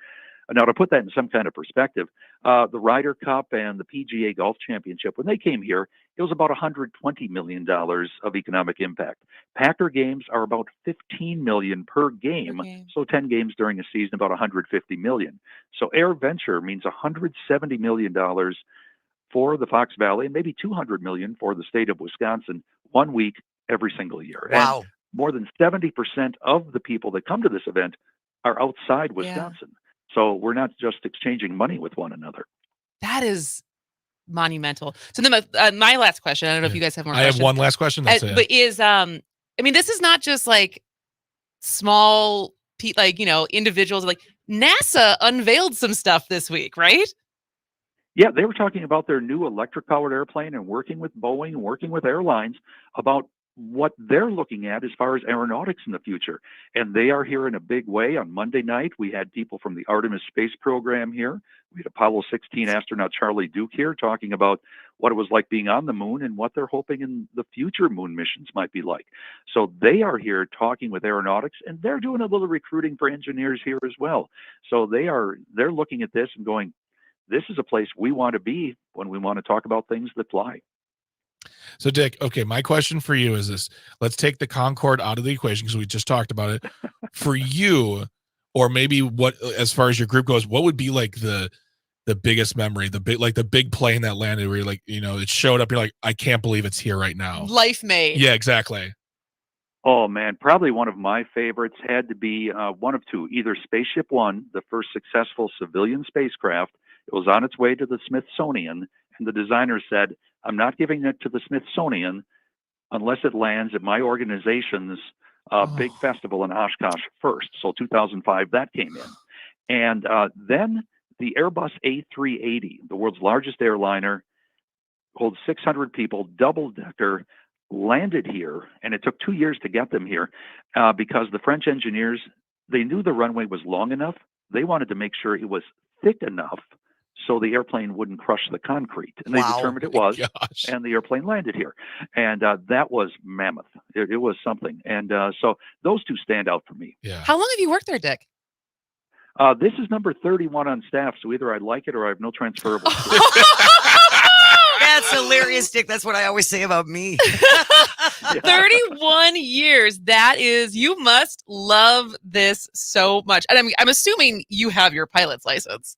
Now, to put that in some kind of perspective, the Ryder Cup and the PGA Golf Championship, when they came here, it was about $120 million of economic impact. Packer games are about $15 million per game, so 10 games during a season, about $150 million. So Air Venture means $170 million for the Fox Valley and maybe $200 million for the state of Wisconsin 1 week every single year. Wow. And more than 70% of the people that come to this event are outside Wisconsin. So we're not just exchanging money with one another. That is monumental. So then my last question, I don't know if you guys have more I questions. have one last question. That's it. But is, I mean, this is not just like small, like, you know, individuals. Like NASA unveiled some stuff this week, right? Yeah, they were talking about their new electric-powered airplane and working with Boeing and working with airlines about what they're looking at as far as aeronautics in the future. And they are here in a big way. On Monday night, we had people from the Artemis space program here. We had Apollo 16 astronaut Charlie Duke here talking about what it was like being on the moon and what they're hoping in the future moon missions might be like. So they are here talking with aeronautics, and they're doing a little recruiting for engineers here as well. So they're looking at this and going, this is a place we want to be when we want to talk about things that fly. So, Dick, okay, my question for you is this. Let's take the Concorde out of the equation because we just talked about it. For you, or maybe what, as far as your group goes, what would be like the biggest memory, the big plane that landed where you're like, you know, it showed up, you're like, I can't believe it's here right now. Life made. Yeah, exactly. Oh, man, probably one of my favorites had to be one of two, either Spaceship One, the first successful civilian spacecraft. It was on its way to the Smithsonian, and the designer said, I'm not giving it to the Smithsonian unless it lands at my organization's big festival in Oshkosh first. So 2005, that came in. And then the Airbus A380, the world's largest airliner, holds 600 people, double-decker, landed here, and it took 2 years to get them here because the French engineers, they knew the runway was long enough. They wanted to make sure it was thick enough so the airplane wouldn't crush the concrete. And they determined it was, and the airplane landed here. And that was mammoth. It was something. And so those two stand out for me. Yeah. How long have you worked there, Dick? This is number 31 on staff, so either I like it or I have no transferable. That's hilarious, Dick. That's what I always say about me. 31 years. That is, you must love this so much. And I'm assuming you have your pilot's license.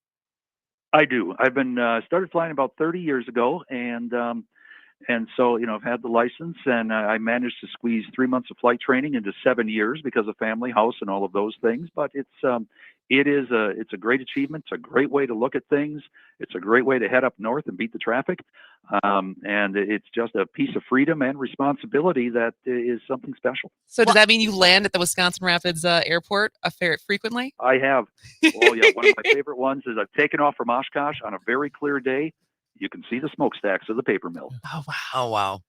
I do. I've been started flying about 30 years ago, and so I've had the license, and I managed to squeeze 3 months of flight training into 7 years because of family, house, and all of those things. But it's a great achievement. It's a great way to look at things. It's a great way to head up north and beat the traffic. And it's just a piece of freedom and responsibility that is something special. So does that mean you land at the Wisconsin Rapids airport frequently? I have. Oh, yeah. One of my favorite ones is I've taken off from Oshkosh on a very clear day. You can see the smokestacks of the paper mill. Oh, wow. Oh, wow.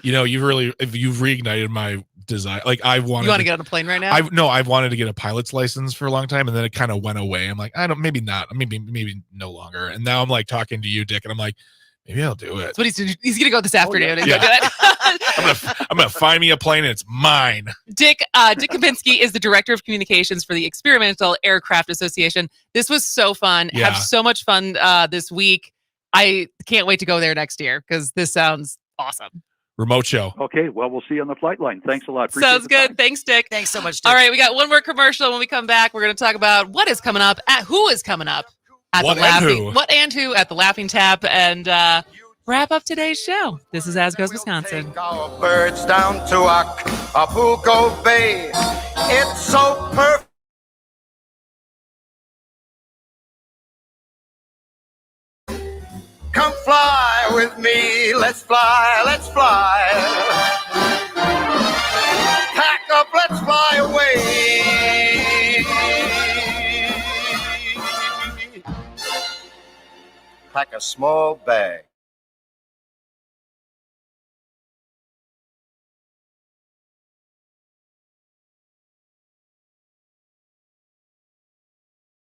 You've reignited my desire. Like you want to get on a plane right now? I've wanted to get a pilot's license for a long time, and then it kind of went away. I'm like, maybe not, maybe no longer. And now I'm like talking to you, Dick, and I'm like, maybe I'll do it. So he's gonna go this afternoon and go do it. I'm gonna find me a plane and it's mine. Dick Kapinski is the director of communications for the Experimental Aircraft Association. This was so fun. Yeah. Have so much fun this week. I can't wait to go there next year because this sounds awesome. Remote show. Okay, well, we'll see you on the flight line. Thanks a lot. Appreciate Sounds good. time. Thanks, Dick. Thanks so much, Dick. All right, we got one more commercial. When we come back, we're going to talk about what is coming up who is coming up at What the and Laughing. who. What and who at the Laughing Tap, and wrap up today's show. This is As Goes Wisconsin. Take our birds down to Acapulco Bay. It's so perfect. Come fly with me, let's fly, let's fly. Pack up, let's fly away. Pack a small bag.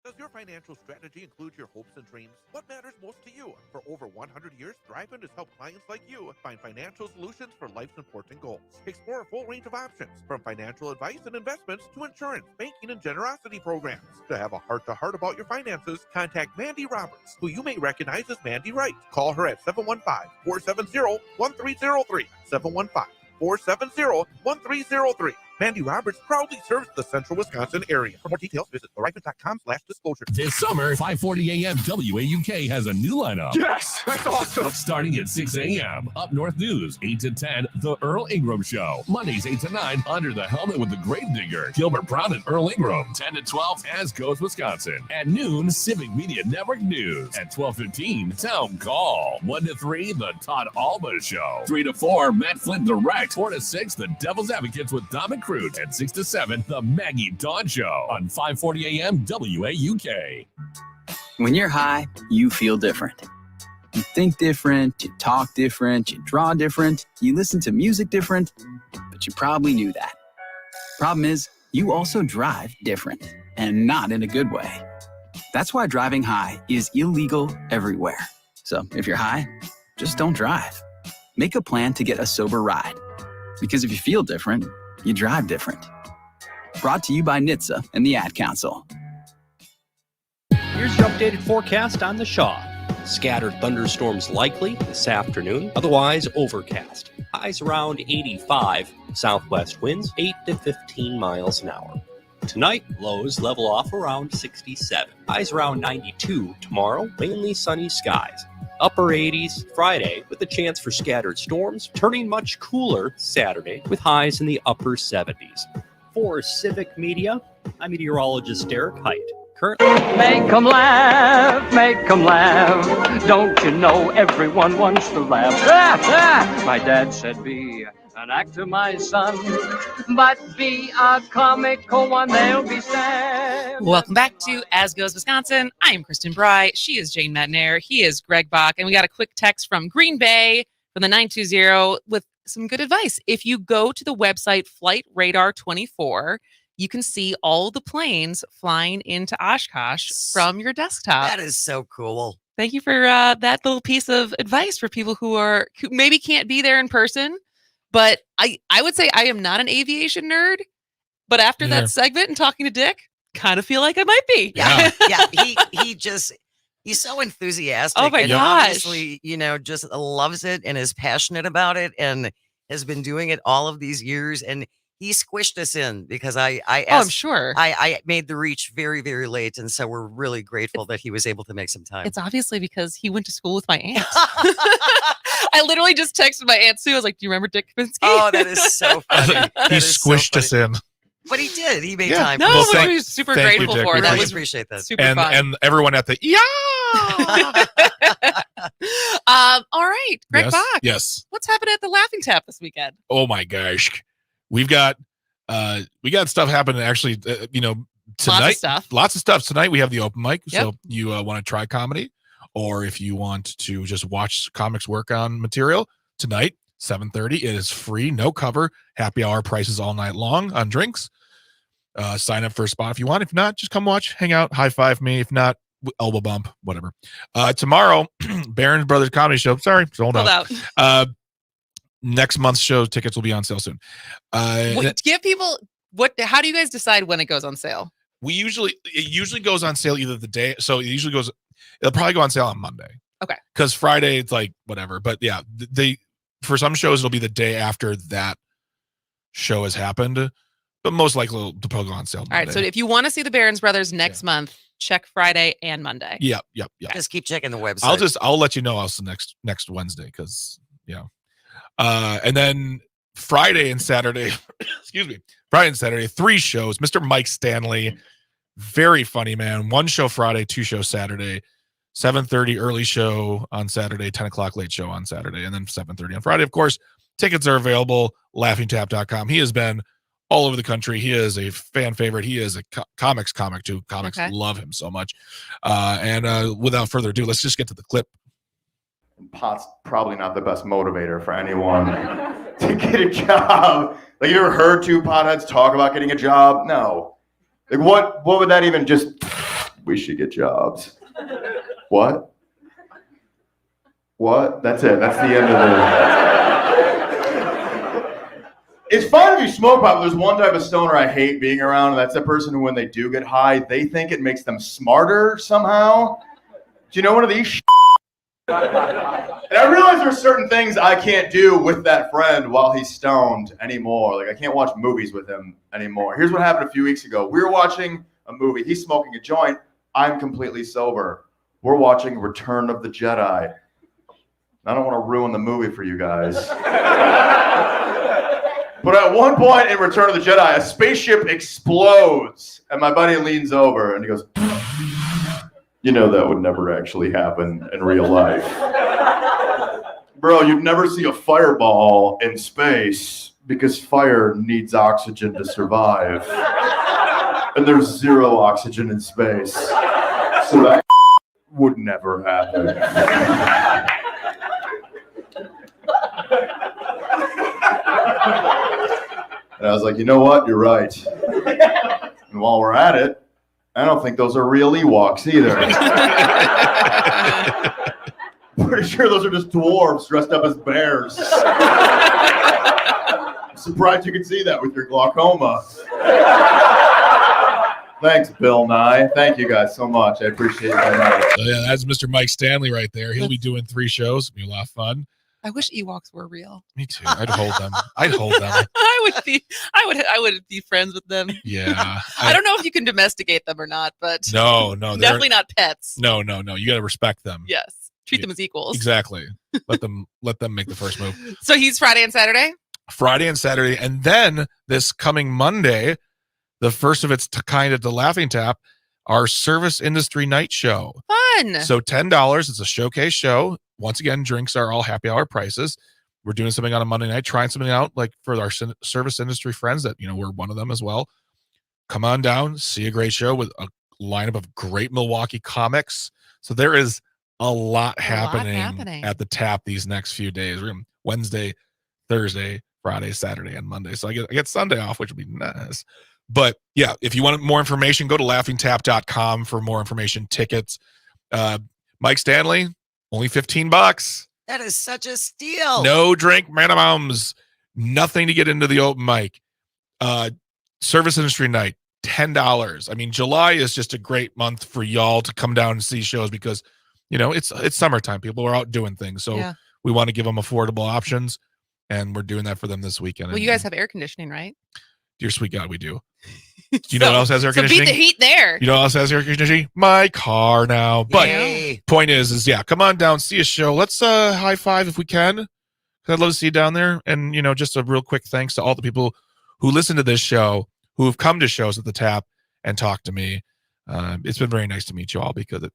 Does your financial strategy include your hopes and dreams? What matters most to you? For over 100 years, Thrivein has helped clients like you find financial solutions for life's important goals. Explore a full range of options, from financial advice and investments to insurance, banking, and generosity programs. To have a heart-to-heart about your finances, contact Mandy Roberts, who you may recognize as Mandy Wright. Call her at 715-470-1303. 715-470-1303. Mandy Roberts proudly serves the central Wisconsin area. For more details, visit theriven.com/disclosure. This summer, 540 AM WAUK has a new lineup. Yes, that's awesome. Starting at 6 a.m. Up North News, 8 to 10, The Earl Ingram Show. Mondays, 8 to 9, Under the Helmet with the Grave Digger, Gilbert Brown and Earl Ingram. 10 to 12, As Goes Wisconsin. At noon, Civic Media Network News. At 12:15, Town Call. 1 to 3, The Todd Alba Show. 3 to 4, Matt Flint Direct. 4 to 6, The Devil's Advocates with Dominic Cruz. At 6 to 7, The Maggie Dawn Show on 540 AM WAUK. When you're high, you feel different. You think different, you talk different, you draw different, you listen to music different, but you probably knew that. Problem is, you also drive different, and not in a good way. That's why driving high is illegal everywhere. So if you're high, just don't drive. Make a plan to get a sober ride. Because if you feel different, you drive different. Brought to you by NHTSA and the Ad Council. Here's your updated forecast on the Shaw. Scattered thunderstorms likely this afternoon, otherwise overcast. Highs around 85, southwest winds 8 to 15 miles an hour. Tonight, lows level off around 67. Highs around 92 tomorrow, mainly sunny skies. Upper 80s Friday with a chance for scattered storms, turning much cooler Saturday with highs in the upper 70s. For Civic Media, I'm meteorologist Derek Height. Currently, Make 'em laugh, make 'em laugh. Don't you know everyone wants to laugh? My dad said be an actor, my son, but be a comical one, they'll be sad. Welcome back to As Goes Wisconsin. I am Kristen Bry. She is Jane Metnair. He is Greg Bach. And we got a quick text from Green Bay from the 920 with some good advice. If you go to the website Flight Radar 24, you can see all the planes flying into Oshkosh from your desktop. That is so cool. Thank you for that little piece of advice for people who maybe can't be there in person. But I would say I am not an aviation nerd. But after that segment and talking to Dick, kind of feel like I might be. Yeah. He's so enthusiastic. Oh my and gosh. Obviously, just loves it and is passionate about it and has been doing it all of these years. And he squished us in because I asked, I'm sure. I made the reach very, very late. And so we're really grateful that he was able to make some time. It's obviously because he went to school with my aunt. I literally just texted my aunt Sue. I was like, do you remember Dick Kapinski? Oh, that is so funny. He squished us in. But he did. He made time. No, Well, we're super grateful for it. I That was appreciate that. super fun. And everyone at the All right, Greg Yes, Bach. yes. What's happening at the Laughing Tap this weekend? Oh my gosh, we got stuff happening actually. Tonight, lots of stuff tonight. We have the open mic. Yep. So you want to try comedy, or if you want to just watch comics work on material tonight, 7:30. It is free, no cover, happy hour prices all night long on drinks. Sign up for a spot if you want. If not, just come watch, hang out, high five me. If not, elbow bump, whatever. Tomorrow, Barron's Brothers Comedy Show. Sorry, sold out. Next month's show tickets will be on sale soon. Give people how do you guys decide when it goes on sale? It usually goes on sale either the day. So it'll probably go on sale on Monday. Okay. Because Friday it's like whatever. But yeah, for some shows it'll be the day after that show has happened. But most likely it'll probably go on sale Monday. All right. So if you want to see the Barron's Brothers next month, check Friday and Monday. Yep. Just keep checking the website. I'll let you know also next Wednesday because and then Friday and Saturday, Friday and Saturday, 3 shows. Mr. Mike Stanley, very funny man. 1 show Friday, 2 shows Saturday, 7:30 early show on Saturday, 10 o'clock late show on Saturday, and then 7:30 on Friday. Of course, tickets are available, laughingtap.com. He has been all over the country. He is a fan favorite. He is a comics comic too. Comics love him so much. And without further ado, let's just get to the clip. Pot's probably not the best motivator for anyone to get a job. Like, you ever heard 2 potheads talk about getting a job? No. Like, what would that even just, we should get jobs. What? That's it. That's the end of the... It's fine if you smoke pot, but there's one type of stoner I hate being around, and that's the person who, when they do get high, they think it makes them smarter somehow. Do you know one of these And I realize there's certain things I can't do with that friend while he's stoned anymore. Like, I can't watch movies with him anymore. Here's what happened a few weeks ago. We were watching a movie. He's smoking a joint. I'm completely sober. We're watching Return of the Jedi. I don't want to ruin the movie for you guys. But at one point in Return of the Jedi, a spaceship explodes. And my buddy leans over and he goes, you know that would never actually happen in real life. Bro, you'd never see a fireball in space because fire needs oxygen to survive. And there's 0 oxygen in space. So that would never happen. And I was like, you know what? You're right. And while we're at it, I don't think those are real Ewoks either. Pretty sure those are just dwarves dressed up as bears. I'm surprised you could see that with your glaucoma. Thanks, Bill Nye. Thank you guys so much. I appreciate it very much. So yeah, that's Mr. Mike Stanley right there. He'll be doing 3 shows. It'll be a lot of fun. I wish Ewoks were real. Me too. I'd hold them. I would be friends with them. Yeah. I don't know if you can domesticate them or not, but No, definitely not pets. No. You got to respect them. Yes. Treat them as equals. Exactly. Let them make the first move. So he's Friday and Saturday? Friday and Saturday. And then this coming Monday, the first of its kind at the Laughing Tap, our service industry night show. Fun. So $10. It's a showcase show. Once again, drinks are all happy hour prices. We're doing something on a Monday night, trying something out like for our service industry friends that, we're one of them as well. Come on down, see a great show with a lineup of great Milwaukee comics. So there is a lot happening at the Tap these next few days. We're Wednesday, Thursday, Friday, Saturday, and Monday. So I get Sunday off, which would be nice. But yeah, if you want more information, go to laughingtap.com for more information, tickets. Mike Stanley, only $15. That is such a steal. No drink minimums. Nothing to get into the open mic. Service industry night, $10. I mean, July is just a great month for y'all to come down and see shows because, it's summertime. People are out doing things. So we want to give them affordable options, and we're doing that for them this weekend. Well, you guys have air conditioning, right? Dear sweet God, we do. Do you know what else has air conditioning? So beat the heat there. You know what else has air conditioning? My car now. But point is come on down, see a show. Let's high five if we can. I'd love to see you down there. And, just a real quick thanks to all the people who listen to this show, who have come to shows at the Tap and talked to me. It's been very nice to meet you all because it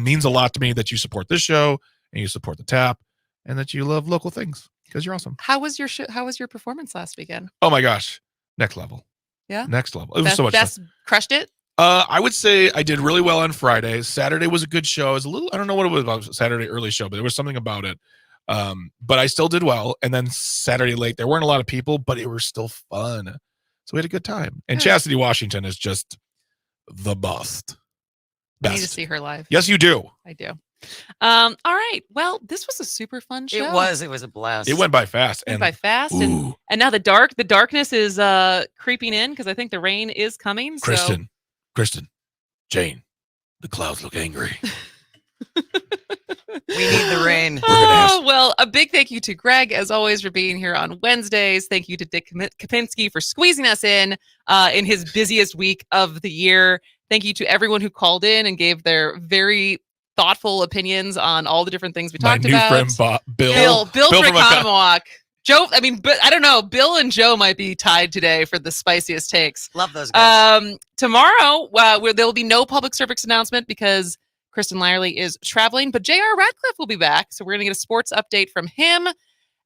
means a lot to me that you support this show and you support the Tap and that you love local things because you're awesome. How was your How was your performance last weekend? Oh my gosh. Next level. Yeah. Next level. It was so much fun. Crushed it? I would say I did really well on Friday. Saturday was a good show. It was I don't know what it was about Saturday early show, but there was something about it. But I still did well. And then Saturday late, there weren't a lot of people, but it was still fun. So we had a good time. And Chastity Washington is just the best. I need to see her live. Yes, you do. I do. All right. Well, this was a super fun show. It was a blast. It went by fast. And now the darkness is creeping in because I think the rain is coming. Kristen, Jane, the clouds look angry. We need the rain. Oh, well, a big thank you to Greg, as always, for being here on Wednesdays. Thank you to Dick Kapinski for squeezing us in his busiest week of the year. Thank you to everyone who called in and gave their very thoughtful opinions on all the different things we talked about. My new friend, Bill from Economowoc. Joe, but I don't know. Bill and Joe might be tied today for the spiciest takes. Love those guys. Tomorrow, there will be no public service announcement because Kristen Lyerly is traveling, but J.R. Radcliffe will be back. So we're going to get a sports update from him.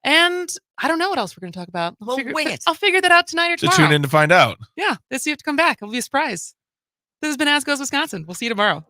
And I don't know what else we're going to talk about. I'll figure that out tonight or tomorrow. To tune in to find out. Yeah, let's see if to come back. It'll be a surprise. This has been As Goes Wisconsin. We'll see you tomorrow.